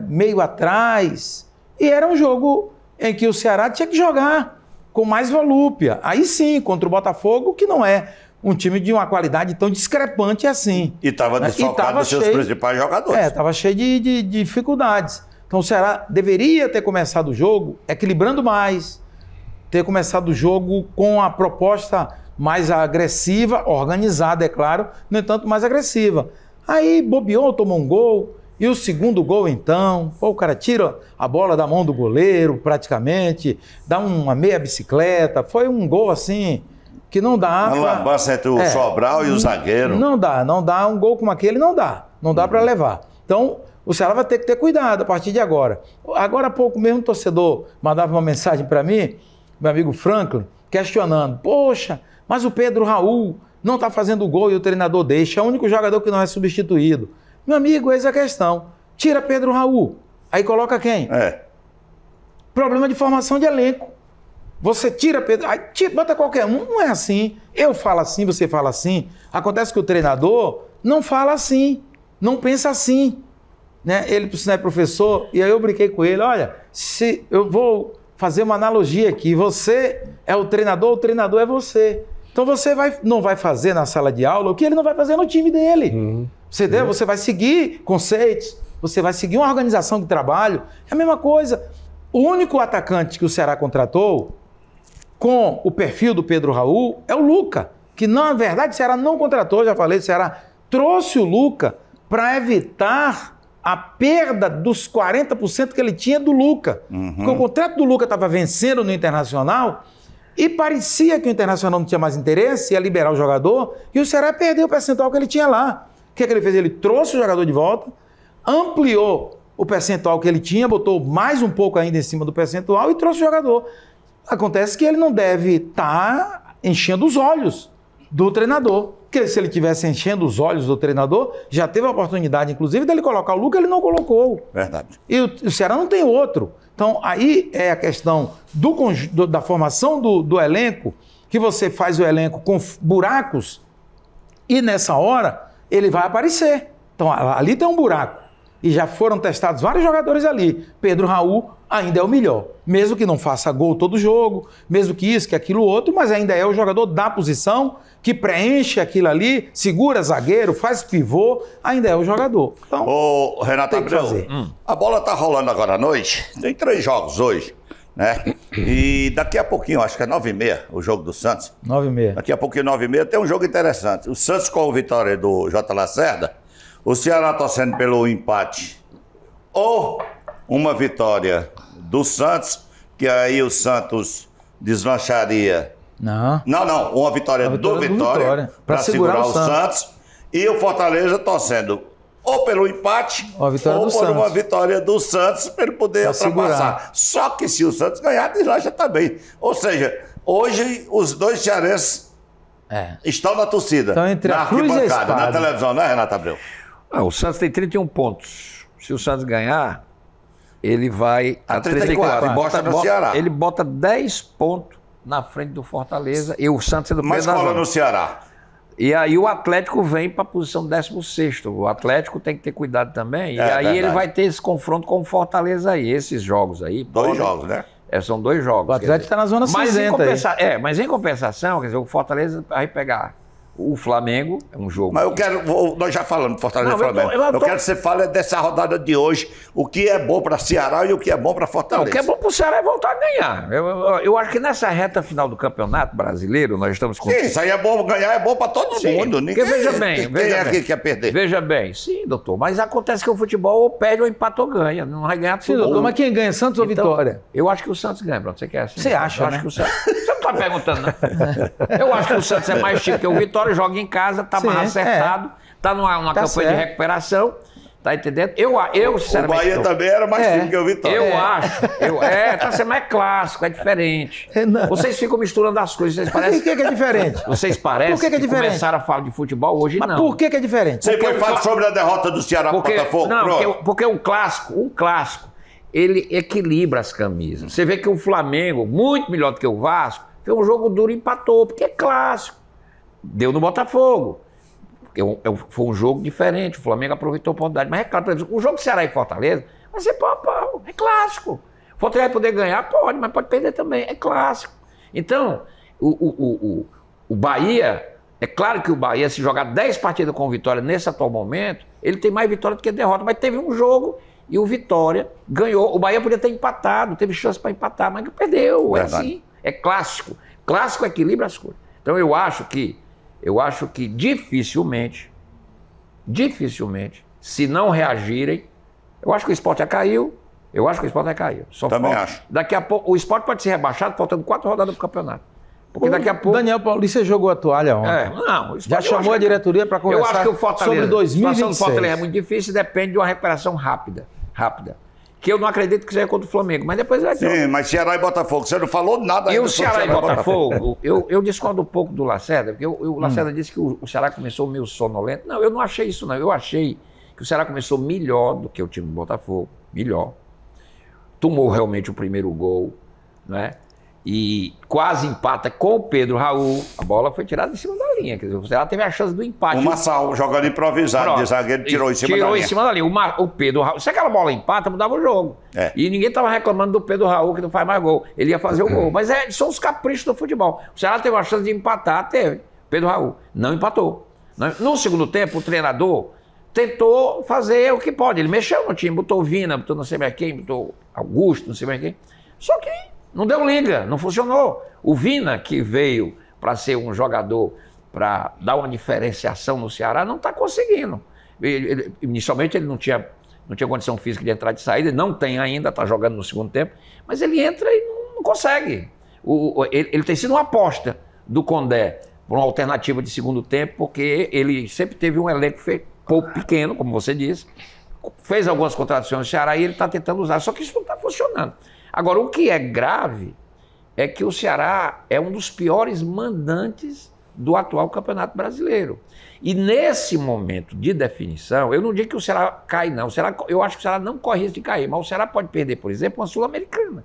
meio atrás. E era um jogo em que o Ceará tinha que jogar com mais volúpia. Aí sim, contra o Botafogo, que não é um time de uma qualidade tão discrepante assim. E estava desfalcado dos seus principais jogadores. Estava cheio de dificuldades. Então o Ceará deveria ter começado o jogo equilibrando mais, ter começado o jogo com a proposta mais agressiva, organizada, é claro, no entanto, mais agressiva. Aí bobeou, tomou um gol, e o segundo gol então, o cara tira a bola da mão do goleiro praticamente, dá uma meia bicicleta, foi um gol assim que não dá. Uma lambança entre o Sobral e o zagueiro. Não dá, um gol como aquele não dá para levar. Então, o Ceará vai ter que ter cuidado a partir de agora. Agora há pouco mesmo um torcedor mandava uma mensagem para mim, meu amigo Franklin, questionando, poxa, mas o Pedro Raul não está fazendo gol e o treinador deixa, é o único jogador que não é substituído. Meu amigo, eis a questão. Tira Pedro Raul, aí coloca quem? Problema de formação de elenco. Você tira Pedro, aí bota qualquer um, não é assim. Eu falo assim, você fala assim. Acontece que o treinador não fala assim, não pensa assim. Ele é professor, e aí eu brinquei com ele, olha, se eu vou fazer uma analogia aqui, você é o treinador é você. Então você não vai fazer na sala de aula o que ele não vai fazer no time dele. Você vai seguir conceitos, você vai seguir uma organização de trabalho, é a mesma coisa. O único atacante que o Ceará contratou com o perfil do Pedro Raul é o Luca, que na verdade o Ceará não contratou, já falei, o Ceará trouxe o Luca para evitar a perda dos 40% que ele tinha do Luca. Porque o contrato do Luca estava vencendo no Internacional e parecia que o Internacional não tinha mais interesse, ia liberar o jogador, e o Ceará perdeu o percentual que ele tinha lá. O que ele fez? Ele trouxe o jogador de volta, ampliou o percentual que ele tinha, botou mais um pouco ainda em cima do percentual e trouxe o jogador. Acontece que ele não deve estar enchendo os olhos do treinador. Porque se ele estivesse enchendo os olhos do treinador, já teve a oportunidade, inclusive, dele colocar o Luca, ele não colocou. Verdade. E o Ceará não tem outro. Então, aí é a questão da formação do elenco, que você faz o elenco com buracos e nessa hora ele vai aparecer. Então, ali tem um buraco. E já foram testados vários jogadores ali. Pedro Raul ainda é o melhor. Mesmo que não faça gol todo jogo, mesmo que isso, que aquilo outro, mas ainda é o jogador da posição, que preenche aquilo ali, segura zagueiro, faz pivô, ainda é o jogador. Então, ô, Renato Abreu, a bola tá rolando agora à noite. Tem 3 jogos hoje, né? E daqui a pouquinho, acho que é 9h30, o jogo do Santos. 9h30. Daqui a pouquinho, 9h30, tem um jogo interessante. O Santos com a vitória do Jota Lacerda, o Ceará torcendo pelo empate ou uma vitória do Santos, que aí o Santos deslancharia. Não, uma vitória do Vitória para segurar o Santos. E o Fortaleza torcendo ou pelo empate ou por uma vitória do Santos para ele poder ultrapassar. Só que se o Santos ganhar, deslancha também. Ou seja, hoje os dois cearenses estão na torcida, Então, entre na a cruz e a arquibancada, espada. na televisão, né, Renato Abreu? O Santos tem 31 pontos. Se o Santos ganhar, ele vai A 34, bosta no Ceará. Ele bota 10 pontos na frente do Fortaleza e o Santos é do Mas meio da cola zona. no Ceará. E aí o Atlético vem para a posição 16º. O Atlético tem que ter cuidado também. E aí verdade. ele vai ter esse confronto com o Fortaleza aí. Esses jogos aí. 2 jogos, né? São 2 jogos. O Atlético está na zona cinzenta aí. Mas em compensação, quer dizer, o Fortaleza vai pegar o Flamengo, é um jogo. Mas eu quero, nós já falamos de Fortaleza e Não, Flamengo. Eu quero que você fale dessa rodada de hoje, o que é bom para Ceará e o que é bom para Não, Fortaleza. o que é bom para o Ceará é voltar a ganhar. Eu acho que nessa reta final do Campeonato Brasileiro, nós estamos com... Sim, isso aí é bom, ganhar é bom para todo Sim, mundo. porque veja bem, Quem é que quer perder? Veja bem, sim, doutor, mas acontece que o futebol ou perde ou empata ou ganha, não vai ganhar tudo. Sim, doutor, mas quem ganha, Santos ou Então, Vitória? Eu acho que o Santos ganha, pronto, você quer assim? Você acha, eu acho né? que o Santos... Você não está perguntando, não. Eu acho que o Santos é mais time que o Vitória, joga em casa, está Sim, mais acertado, está numa Tá campanha certo. de recuperação, tá entendendo? Eu O sinceramente... Bahia também era mais time que o Vitória. Eu acho. Tá sendo mais clássico, é diferente. Não. Vocês ficam misturando as coisas, vocês Por parecem... que é diferente? Vocês parecem Por que é diferente? começaram a falar de futebol, hoje Mas não. por que é diferente? Você foi falar sobre a derrota do Ceará para o Botafogo? Pronto. Porque um clássico, ele equilibra as camisas. Você vê que o Flamengo, muito melhor do que o Vasco, fez um jogo duro e empatou, porque é clássico. Deu no Botafogo. Foi um jogo diferente, o Flamengo aproveitou a oportunidade. Mas é claro, por exemplo, o jogo Ceará e Fortaleza vai ser pau a pau, é clássico. O Fortaleza vai poder ganhar? Pode, mas pode perder também, é clássico. Então, o Bahia, é claro que o Bahia, se jogar 10 partidas com Vitória nesse atual momento, ele tem mais vitória do que derrota, mas teve um jogo e o Vitória ganhou. O Bahia podia ter empatado, teve chance para empatar, mas perdeu, Verdade. é assim, é clássico. Clássico equilibra as coisas. Então eu acho que dificilmente, se não reagirem, eu acho que o Sport já caiu, Só Também falta, acho. Daqui a pouco, o Sport pode ser rebaixado faltando 4 rodadas do campeonato. Porque daqui a pouco... Daniel Paulista jogou a toalha ontem. Não, o Já Sport, chamou a diretoria para eu conversar acho que o Fortaleza, sobre a situação do 2026. Fortaleza é muito difícil e depende de uma recuperação rápida. Que eu não acredito que seja contra o Flamengo, mas depois vai ter. Sim, mas Ceará e Botafogo, você não falou nada E ainda o sobre Ceará e Botafogo, eu discordo um pouco do Lacerda, porque o Lacerda disse que o Ceará começou meio sonolento. Não, eu não achei isso, não. Eu achei que o Ceará começou melhor do que o time do Botafogo. Melhor. Tomou realmente o primeiro gol, né? E quase empata com o Pedro Raul. A bola foi tirada em cima da linha. Quer dizer, o Ceará teve a chance do empate. O Massal, jogando improvisado, Pronto. de zagueiro, tirou em cima da Tirou linha. em cima da linha. O Pedro Raul. Se aquela bola empata, mudava o jogo. É. E ninguém estava reclamando do Pedro Raul, que não faz mais gol. Ele ia fazer o gol. Mas são os caprichos do futebol. O Ceará teve a chance de empatar, teve. Pedro Raul. Não empatou. No segundo tempo, o treinador tentou fazer o que pode. Ele mexeu no time, botou Vina, botou não sei mais quem, botou Augusto, não sei mais quem. Só que não deu liga, não funcionou. O Vina, que veio para ser um jogador, para dar uma diferenciação no Ceará, não está conseguindo. Inicialmente ele não tinha condição física de entrar e de saída, ele não tem ainda, está jogando no segundo tempo, mas ele entra e não consegue. Ele tem sido uma aposta do Condé por uma alternativa de segundo tempo, porque ele sempre teve um elenco pouco pequeno, como você disse, fez algumas contratações no Ceará e ele está tentando usar, só que isso não está funcionando. Agora, o que é grave é que o Ceará é um dos piores mandantes do atual Campeonato Brasileiro. E nesse momento de definição, eu não digo que o Ceará cai, não. Eu acho que o Ceará não corre risco de cair, mas o Ceará pode perder, por exemplo, uma Sul-Americana.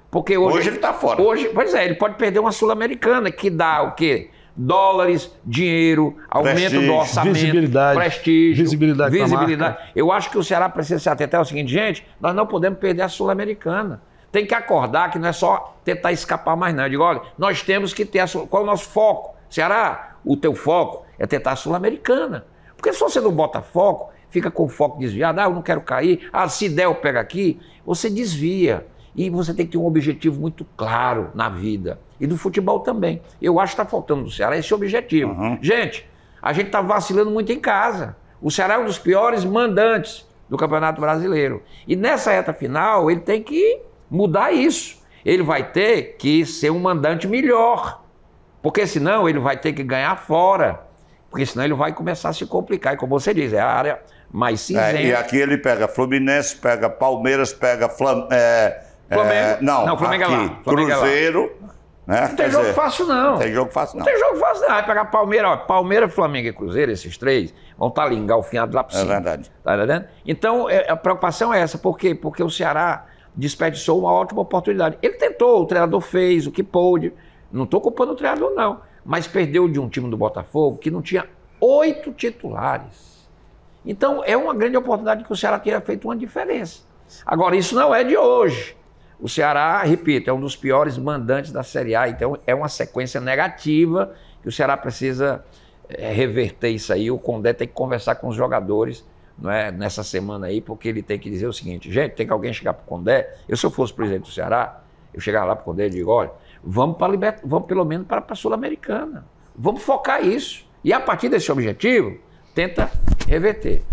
Porque hoje ele está fora. Pois é, ele pode perder uma Sul-Americana, que dá o quê? Dólares, dinheiro, aumento Prestígio, do orçamento, visibilidade, prestígio, visibilidade pra visibilidade. marca. Eu acho que o Ceará precisa se atentar ao seguinte, gente, nós não podemos perder a Sul-Americana. Tem que acordar que não é só tentar escapar mais não. Eu digo, olha, nós temos que ter qual é o nosso foco? Ceará, o teu foco é tentar a Sul-Americana. Porque se você não bota foco, fica com o foco desviado, eu não quero cair, se der eu pego aqui, você desvia. E você tem que ter um objetivo muito claro na vida. E do futebol também. Eu acho que está faltando no Ceará esse objetivo. Gente, a gente está vacilando muito em casa. O Ceará é um dos piores mandantes do Campeonato Brasileiro. E nessa reta final, ele tem que mudar isso. Ele vai ter que ser um mandante melhor. Porque senão ele vai ter que ganhar fora. Porque senão ele vai começar a se complicar. E como você diz, é a área mais cinzenta. E aqui ele pega Fluminense, pega Palmeiras, pega Flamengo. não, Não, Flamengo é aqui, lá. Flamengo é lá. Cruzeiro, Né? Não tem jogo fácil, não. Não tem jogo fácil, não. Não tem jogo fácil, não. Vai pegar Palmeiras, Flamengo e Cruzeiro, esses três, vão estar ali engalfinhados lá por cima. É verdade. Tá entendendo? Então, a preocupação é essa. Por quê? Porque o Ceará desperdiçou uma ótima oportunidade. Ele tentou, o treinador fez o que pôde. Não estou culpando o treinador, não. Mas perdeu de um time do Botafogo que não tinha 8 titulares. Então, é uma grande oportunidade que o Ceará tenha feito uma diferença. Agora, isso não é de hoje. O Ceará, repito, é um dos piores mandantes da Série A, então é uma sequência negativa que o Ceará precisa reverter isso aí. O Condé tem que conversar com os jogadores, não é, nessa semana aí, porque ele tem que dizer o seguinte: gente, tem que alguém chegar para o Condé. Se eu fosse presidente do Ceará, eu chegar lá para o Condé e digo: olha, vamos pelo menos para a Sul-Americana. Vamos focar isso. E a partir desse objetivo, tenta reverter.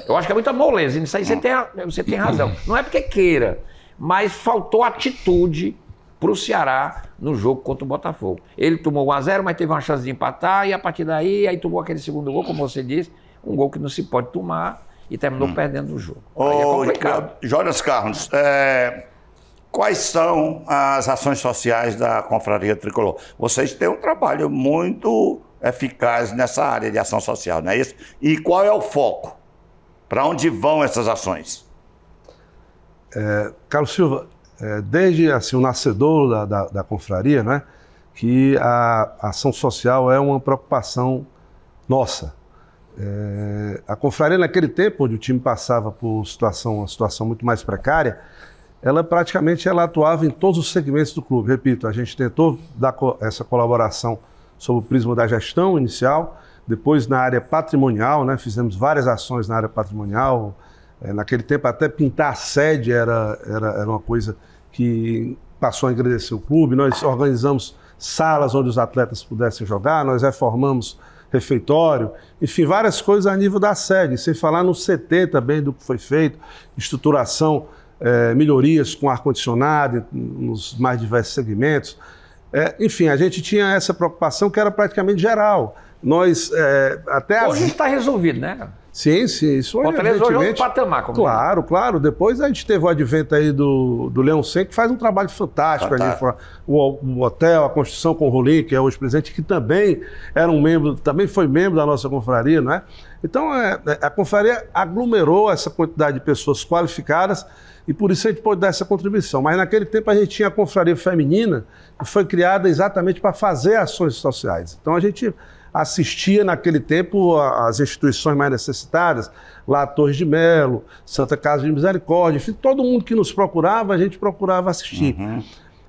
Eu acho que é muita moleza. Nisso aí você tem razão. Não é porque queira, mas faltou atitude para o Ceará no jogo contra o Botafogo. Ele tomou 1-0, mas teve uma chance de empatar, e a partir daí, aí tomou aquele segundo gol, como você disse, um gol que não se pode tomar, e terminou perdendo o jogo. Aí é complicado. Jonas Carlos, quais são as ações sociais da Confraria Tricolor? Vocês têm um trabalho muito eficaz nessa área de ação social, não é isso? E qual é o foco? Para onde vão essas ações? Carlos Silva, desde assim, o nascedor da confraria, né, que a ação social é uma preocupação nossa. A confraria, naquele tempo, onde o time passava por uma situação muito mais precária, ela atuava em todos os segmentos do clube. Repito, a gente tentou dar essa colaboração sob o prisma da gestão inicial, depois na área patrimonial, né, fizemos várias ações na área patrimonial. Naquele tempo, até pintar a sede era uma coisa que passou a engrandecer o clube. Nós organizamos salas onde os atletas pudessem jogar, nós reformamos refeitório, enfim, várias coisas a nível da sede, sem falar no CT também do que foi feito, estruturação, melhorias com ar-condicionado nos mais diversos segmentos. Enfim, a gente tinha essa preocupação que era praticamente geral. Nós, hoje está resolvido, né? Sim, isso Fortaleza hoje é outro patamar. Claro. Depois a gente teve o advento aí do Leão Sen, que faz um trabalho fantástico. O hotel, a construção com o Rolim, que é hoje presidente, que também também foi membro da nossa confraria, não é? Então, a confraria aglomerou essa quantidade de pessoas qualificadas e por isso a gente pôde dar essa contribuição. Mas naquele tempo a gente tinha a confraria feminina, que foi criada exatamente para fazer ações sociais. Então a gente assistia naquele tempo as instituições mais necessitadas, lá a Torres de Melo, Santa Casa de Misericórdia, enfim, todo mundo que nos procurava, a gente procurava assistir.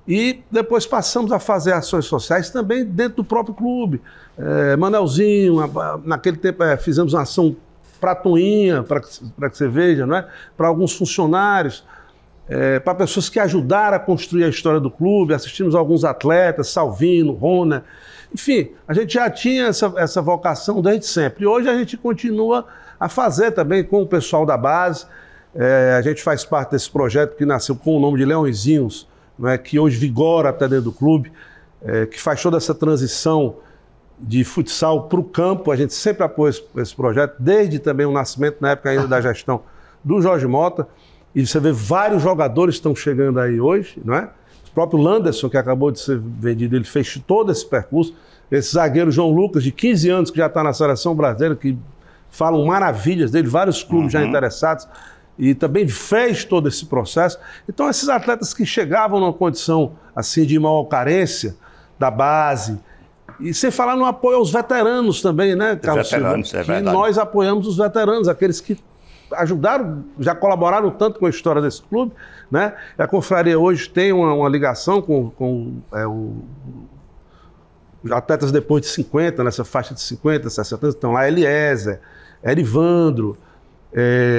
E depois passamos a fazer ações sociais também dentro do próprio clube. Manelzinho, naquele tempo fizemos uma ação para a Toinha, para que você veja, não é? Para alguns funcionários, para pessoas que ajudaram a construir a história do clube, assistimos a alguns atletas, Salvino, Rona. Enfim, a gente já tinha essa vocação desde sempre. E hoje a gente continua a fazer também com o pessoal da base. A gente faz parte desse projeto que nasceu com o nome de Leõezinhos, não é? Que hoje vigora até dentro do clube, que faz toda essa transição de futsal para o campo. A gente sempre apoia esse projeto, desde também o nascimento, na época ainda da gestão do Jorge Mota. E você vê vários jogadores que estão chegando aí hoje, não é? O próprio Landerson, que acabou de ser vendido, ele fez todo esse percurso. Esse zagueiro João Lucas, de 15 anos, que já está na seleção brasileira, que falam maravilhas dele, vários clubes já interessados, e também fez todo esse processo. Então, esses atletas que chegavam numa condição assim de maior carência da base, e sem falar no apoio aos veteranos também, né, Carlos Silva? Que nós apoiamos os veteranos, aqueles que ajudaram, já colaboraram tanto com a história desse clube, né? A confraria hoje tem uma ligação com os atletas depois de 50, nessa faixa de 50, 60 anos, estão lá Eliezer, Erivandro,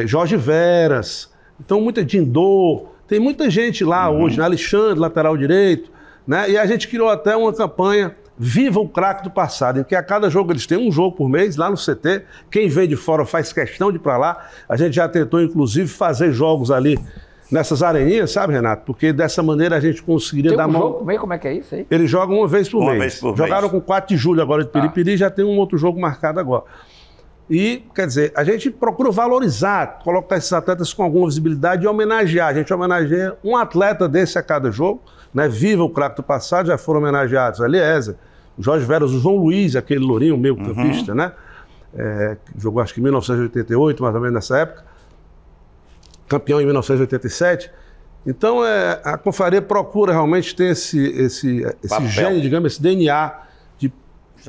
Jorge Veras, então muita Dindô, tem muita gente lá hoje, né? Alexandre, lateral direito, né? E a gente criou até uma campanha Viva o Craque do Passado, em que a cada jogo eles têm um jogo por mês lá no CT. Quem vem de fora faz questão de ir para lá. A gente já tentou, inclusive, fazer jogos ali nessas areninhas, sabe, Renato? Porque dessa maneira a gente conseguiria dar mão. Jogo meio, como é que é isso aí? Eles jogam uma vez por mês. Jogaram com 4 de julho agora de Piripiri, já tem um outro jogo marcado agora. E, quer dizer, a gente procura valorizar, colocar esses atletas com alguma visibilidade e homenagear. A gente homenageia um atleta desse a cada jogo, né? Viva o craque do passado, já foram homenageados o Eliezer, o Jorge Veras, o João Luiz, aquele lourinho, meio campista, né? Jogou acho que em 1988, mais ou menos nessa época. Campeão em 1987. Então, a confraria procura realmente ter esse gene, digamos, esse DNA de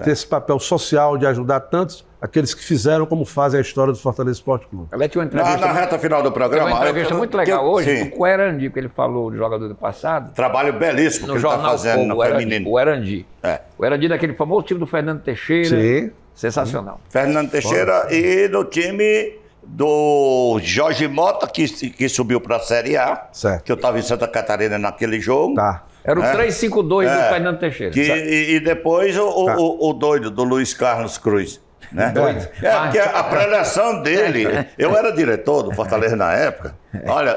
ter esse papel social, de ajudar tantos aqueles que fizeram como fazem a história do Fortaleza Esporte Clube. Na reta final do programa... Uma entrevista muito legal hoje com o Erandi, que ele falou, do jogador do passado. Trabalho belíssimo que ele está fazendo no feminino. O Erandi. O Erandi daquele famoso time do Fernando Teixeira. Sim. Sensacional. Fernando Teixeira e no time do Jorge Mota, que subiu para a Série A. Certo. Que eu estava em Santa Catarina naquele jogo. Tá. Era o 3-5-2 do Fernando Teixeira. E depois o doido do Luiz Carlos Cruz. Né? Porque a preleção dele, eu era diretor do Fortaleza na época. Olha,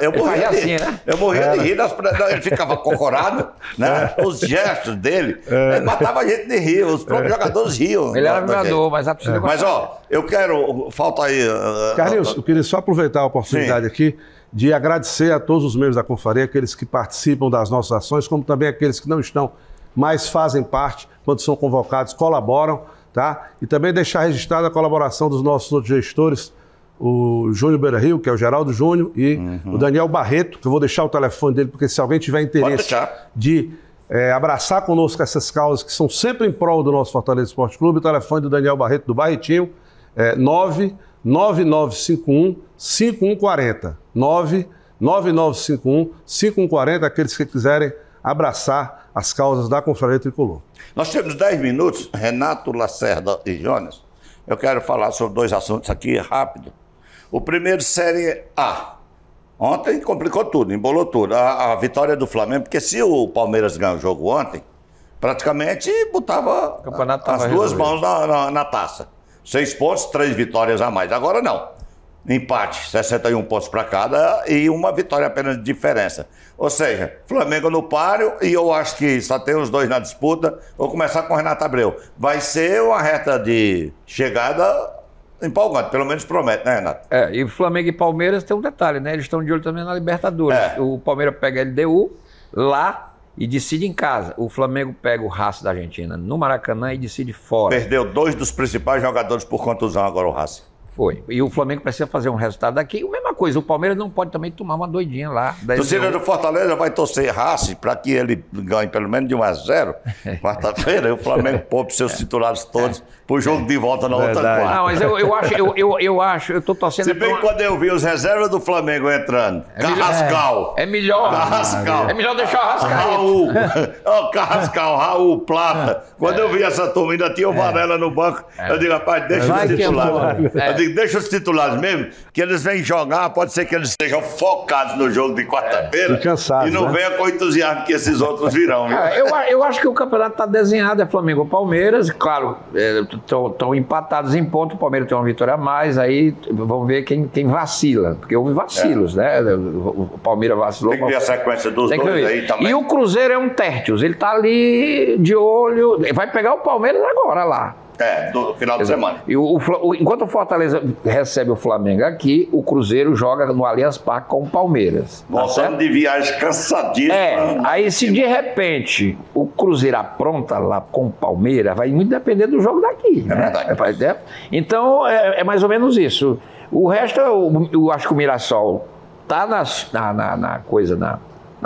eu morria de rir, ele ficava cocorado, né? Os gestos dele, ele matava a gente de rir, os próprios jogadores riam. Ele era jogador, mas a torcida Mas eu quero, falta aí... Carlinhos, eu queria só aproveitar a oportunidade aqui de agradecer a todos os membros da confraria, aqueles que participam das nossas ações, como também aqueles que não estão, mas fazem parte, quando são convocados, colaboram. Tá? E também deixar registrada a colaboração dos nossos outros gestores, o Júnior Beira-Rio, que é o Geraldo Júnior, e o Daniel Barreto, que eu vou deixar o telefone dele, porque se alguém tiver interesse de abraçar conosco essas causas que são sempre em prol do nosso Fortaleza Esporte Clube, o telefone do Daniel Barreto, do Barretinho, é 99951-5140. 99951-5140, aqueles que quiserem abraçar as causas da Confraria Tricolor. Nós temos 10 minutos, Renato, Lacerda e Jonas. Eu quero falar sobre dois assuntos aqui, rápido. O primeiro, Série A. Ontem complicou tudo, embolou tudo. A vitória do Flamengo, porque se o Palmeiras ganhou o jogo ontem, praticamente botava as duas mãos na taça. 6 pontos, 3 vitórias a mais. Agora não. Empate, 61 pontos para cada e uma vitória apenas de diferença. Ou seja, Flamengo no páreo e eu acho que só tem os dois na disputa. Vou começar com o Renato Abreu. Vai ser uma reta de chegada empolgante, pelo menos promete, né, Renato? E Flamengo e Palmeiras tem um detalhe, né? Eles estão de olho também na Libertadores. O Palmeiras pega a LDU lá e decide em casa. O Flamengo pega o Racing da Argentina no Maracanã e decide fora. Perdeu 2 dos principais jogadores por contusão agora o Racing. Foi. E o Flamengo precisa fazer um resultado daqui. A mesma coisa, o Palmeiras não pode também tomar uma doidinha lá. Torcida do Fortaleza vai torcer Racing para que ele ganhe pelo menos de 1-0. Quarta-feira, e o Flamengo poupe seus titulares todos pro jogo de volta na outra quarta. Não, mas eu tô torcendo... Se bem que quando eu vi os reservas do Flamengo entrando, Carrascal. É melhor. Carrascal. É melhor deixar o Arrascaeta. Raul. Carrascal, Raul, Plata. Quando eu vi essa turma, ainda tinha o Varela no banco. Eu digo, rapaz, deixa os titulares. Deixa os titulares mesmo, que eles vêm jogar, pode ser que eles estejam focados no jogo de quarta-feira e não venham com o entusiasmo que esses outros virão. Eu acho que o campeonato está desenhado, é Flamengo e Palmeiras, claro, estão empatados em ponto, o Palmeiras tem uma vitória a mais, aí vamos ver quem vacila, porque houve vacilos, né? O Palmeiras vacilou. Tem que ver a sequência dos dois aí também. E o Cruzeiro é um Tertius, ele está ali de olho, vai pegar o Palmeiras agora lá. Do final de semana. E enquanto o Fortaleza recebe o Flamengo aqui, o Cruzeiro joga no Allianz Parque com o Palmeiras. Voltando de viagem cansadíssima. Aí se de repente o Cruzeiro apronta lá com o Palmeiras, vai muito depender do jogo daqui. Verdade. Então é mais ou menos isso. O resto, eu acho que o Mirassol tá na coisa, na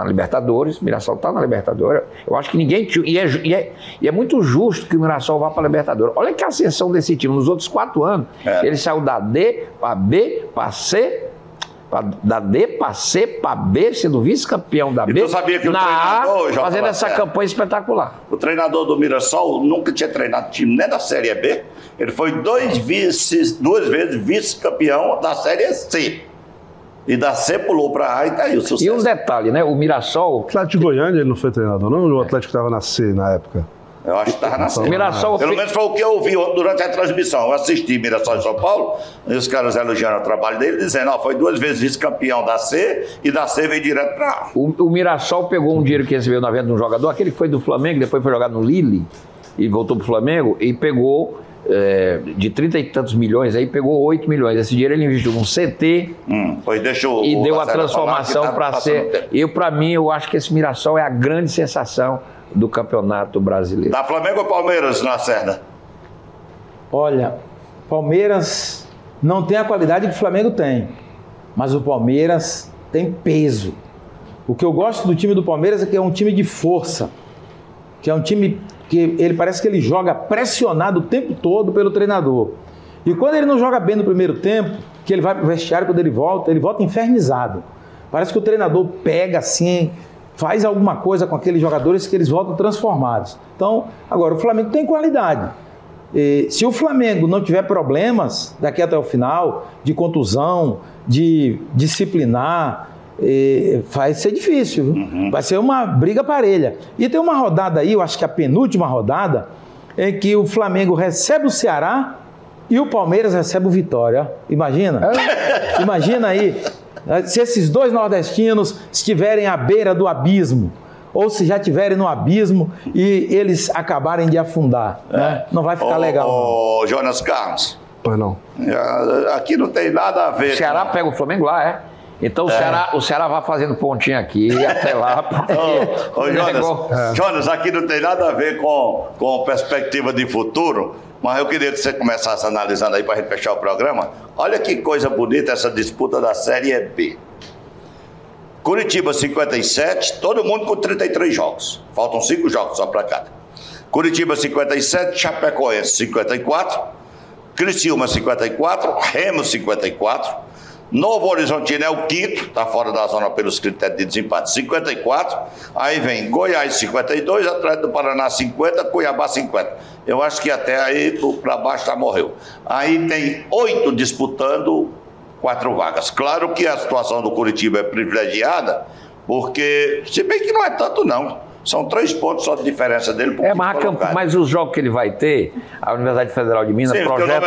Libertadores, o Mirassol está na Libertadores. Eu acho que ninguém... E é muito justo que o Mirassol vá para a Libertadores. Olha que ascensão desse time. Nos outros 4 anos, ele saiu da D para B, para C, da D para C, para B, sendo vice-campeão da B. Tu sabia que na A, fazendo essa campanha espetacular. O treinador do Mirassol nunca tinha treinado time nem da Série B. Ele foi 2 vezes vice-campeão da Série C. E da C pulou para A e caiu o sucesso. E um detalhe, né? O Mirassol... O Atlético de Goiânia, ele não foi treinador, não? O Atlético estava na C na época. Eu acho que estava na C. O Mirassol... Pelo menos foi o que eu ouvi durante a transmissão. Eu assisti Mirassol em São Paulo, e os caras elogiando o trabalho dele, dizendo, foi 2 vezes vice-campeão da C, e da C veio direto para A. O Mirassol pegou um dinheiro que recebeu na venda de um jogador, aquele que foi do Flamengo, depois foi jogar no Lille, e voltou para o Flamengo, e pegou de 30 e tantos milhões, aí pegou 8 milhões. Esse dinheiro ele investiu num CT Pois deixa e deu a transformação para ser... Para mim, eu acho que esse Mirassol é a grande sensação do Campeonato Brasileiro. Da Flamengo ou Palmeiras, Lacerda? Olha, Palmeiras não tem a qualidade que o Flamengo tem, mas o Palmeiras tem peso. O que eu gosto do time do Palmeiras é que é um time de força, que é um time que ele parece que ele joga pressionado o tempo todo pelo treinador. E quando ele não joga bem no primeiro tempo, que ele vai para o vestiário, quando ele volta infernizado. Parece que o treinador pega assim, faz alguma coisa com aqueles jogadores que eles voltam transformados. Então, agora, o Flamengo tem qualidade. E se o Flamengo não tiver problemas daqui até o final, de contusão, de disciplinar, vai ser difícil, vai ser uma briga parelha. E tem uma rodada aí, eu acho que a penúltima rodada, em que o Flamengo recebe o Ceará e o Palmeiras recebe o Vitória. Imagina? Imagina aí, se esses dois nordestinos estiverem à beira do abismo, ou se já estiverem no abismo e eles acabarem de afundar, né? Não vai ficar legal. Ô, Jonas Carlos. Pois não. Aqui não tem nada a ver. O Ceará pega o Flamengo lá, é? Então o Ceará vai fazendo pontinho aqui e até lá. Ô, Jonas, aqui não tem nada a ver com perspectiva de futuro, mas eu queria que você começasse analisando aí para a gente fechar o programa. Olha que coisa bonita essa disputa da Série B. Curitiba 57, todo mundo com 33 jogos. Faltam 5 jogos só para cada. Curitiba 57, Chapecoense 54, Criciúma 54, Remo 54, Novo Horizontino é o quinto, está fora da zona pelos critérios de desempate, 54. Aí vem Goiás 52, Atlético do Paraná 50, Cuiabá 50. Eu acho que até aí para baixo já morreu. Aí tem 8 disputando 4 vagas. Claro que a situação do Curitiba é privilegiada, porque, se bem que não é tanto não. São 3 pontos só de diferença dele. Mas os jogos que ele vai ter, a Universidade Federal de Minas projeta...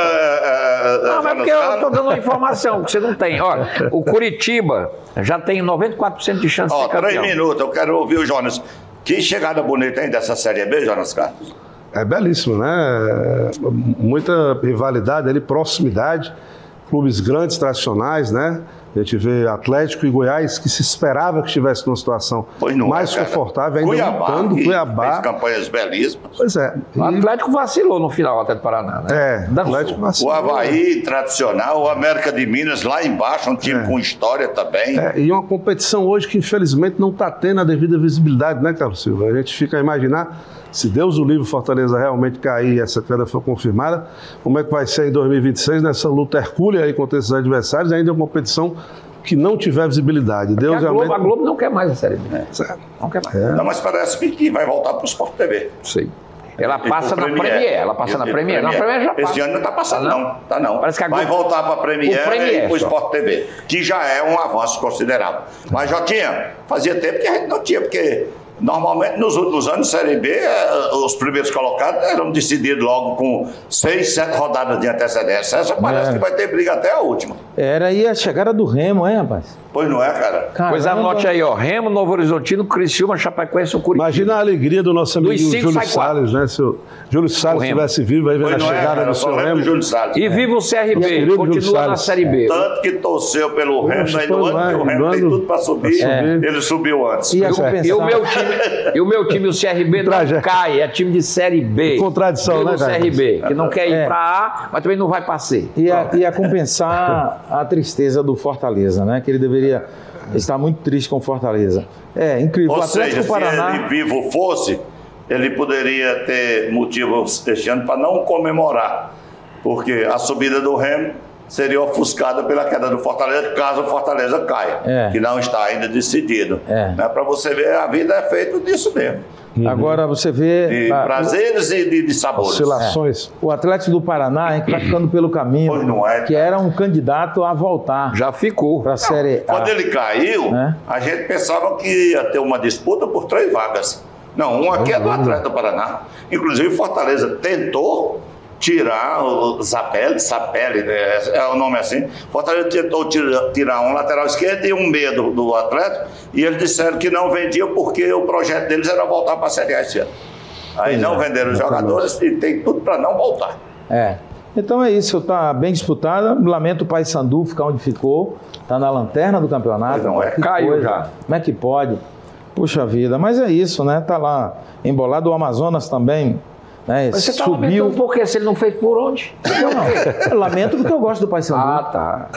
Não, mas porque eu estou dando uma informação que você não tem. Olha, o Curitiba já tem 94% de chance de ser campeão. 3 minutos, eu quero ouvir o Jonas. Que chegada bonita, hein, dessa Série B, Jonas Carlos? É belíssimo, né? Muita rivalidade ali, proximidade, clubes grandes, tradicionais, né? A gente vê Atlético e Goiás, que se esperava que estivesse numa situação mais confortável, ainda lutando. Cuiabá fez campanhas belíssimas. Pois é. O Atlético vacilou no final até do Paraná, né? O Atlético vacilou. O Avaí, tradicional, o América de Minas, lá embaixo, um time com história também. E uma competição hoje que, infelizmente, não está tendo a devida visibilidade, né, Carlos Silva? A gente fica a imaginar, se Deus o livre, Fortaleza realmente cair e essa queda for confirmada, como é que vai ser em 2026 nessa luta hercúlea aí contra esses adversários, ainda é uma competição que não tiver visibilidade. Deus a Globo não quer mais a Série B. Não quer mais. Não, mas parece que vai voltar para o Sport TV. Sei. Ela passa na Premier. Ela passa na Premier. Não, a Premier já passa. Esse ano não está passando, não. Tá não. Parece que vai voltar para a Premier e para o Sport TV, que já é um avanço considerável. Mas, Jotinha, fazia tempo que a gente não tinha, porque normalmente nos últimos anos, Série B, os primeiros colocados eram decididos logo com 6, 7 rodadas de antecedência. Essa parece que vai ter briga até a última. Era aí a chegada do Remo, hein, rapaz? Pois não é, cara? Pois anote aí, ó. Remo, Novo Horizontino, Criciúma, Chapecoense e Curitiba. Imagina a alegria do nosso amigo Júlio Salles, né? Se o Júlio Salles estivesse vivo, aí vendo a chegada do seu Remo. E viva o CRB, continua na Série B. Tanto que torceu pelo Remo, aí no ano que o Remo tem tudo para subir, ele subiu antes. E o meu time, o CRB, não cai, é time de Série B. Contradição, né, cara? O CRB, que não quer ir para A, mas também não vai para C. Ia compensar a tristeza do Fortaleza, né? Que ele deveria estar muito triste com o Fortaleza. É incrível. Ou seja, se ele vivo fosse, ele poderia ter motivos este ano para não comemorar, porque a subida do Remo seria ofuscada pela queda do Fortaleza, caso o Fortaleza caia, que não está ainda decidido. Né? Para você ver, a vida é feita disso mesmo. Agora você vê... De prazeres e de sabores. Oscilações. O Atlético do Paraná, hein, que está ficando pelo caminho, que era um candidato a voltar. Já ficou. Para a Série A. Quando ele caiu, a gente pensava que ia ter uma disputa por 3 vagas. Não, uma aqui é do Atlético do Paraná. Inclusive, Fortaleza tentou tirar o Zapelli, é o nome assim. Fortaleza tentou tirar um lateral esquerdo e um meia do Atlético, e eles disseram que não vendiam porque o projeto deles era voltar para a Série A esse ano. Aí não venderam os jogadores e tem tudo para não voltar. Então é isso, tá bem disputada. Lamento o Paysandu ficar onde ficou. Tá na lanterna do campeonato. Não é, caiu já. Como é que pode? Puxa vida, mas é isso, né? Tá lá embolado. O Amazonas também, né? Mas você tá lamentando por quê? Se ele não fez por onde? Eu lamento porque eu gosto do Paysandu. Tá.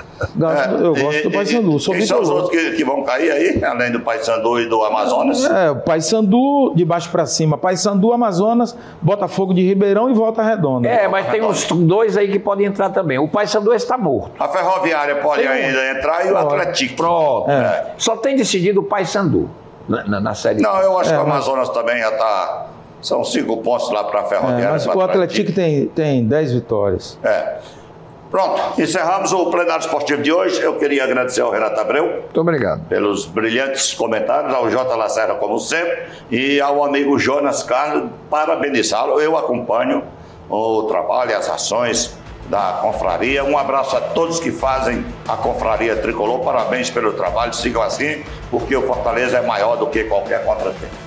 Eu gosto do Paysandu. Quem são os outros que vão cair aí, além do Paysandu e do Amazonas? O Paysandu, de baixo para cima. Paysandu, Amazonas, Botafogo de Ribeirão e Volta Redonda. Mas tem uns 2 aí que podem entrar também. O Paysandu está morto. A Ferroviária pode ainda entrar e o Atlético. Pronto. Só tem decidido o Paysandu na Série. Não, eu acho que o Amazonas também já está... São 5 pontos lá para a Ferroviária. Mas o Atlético tem 10 vitórias. Pronto, encerramos o plenário esportivo de hoje. Eu queria agradecer ao Renato Abreu. Muito obrigado. Pelos brilhantes comentários, ao J. Lacerda, como sempre, e ao amigo Jonas Carlos, parabenizá-lo. Eu acompanho o trabalho e as ações da confraria. Um abraço a todos que fazem a confraria tricolor. Parabéns pelo trabalho, sigam assim, porque o Fortaleza é maior do que qualquer contratempo.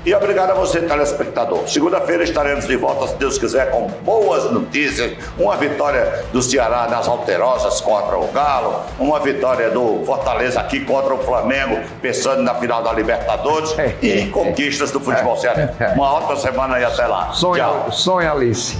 E obrigado a você, telespectador. Segunda-feira estaremos de volta, se Deus quiser, com boas notícias. Uma vitória do Ceará nas Alterosas contra o Galo, uma vitória do Fortaleza aqui contra o Flamengo, pensando na final da Libertadores e conquistas do futebol cearense. Uma ótima semana e até lá. Sonha, Alice.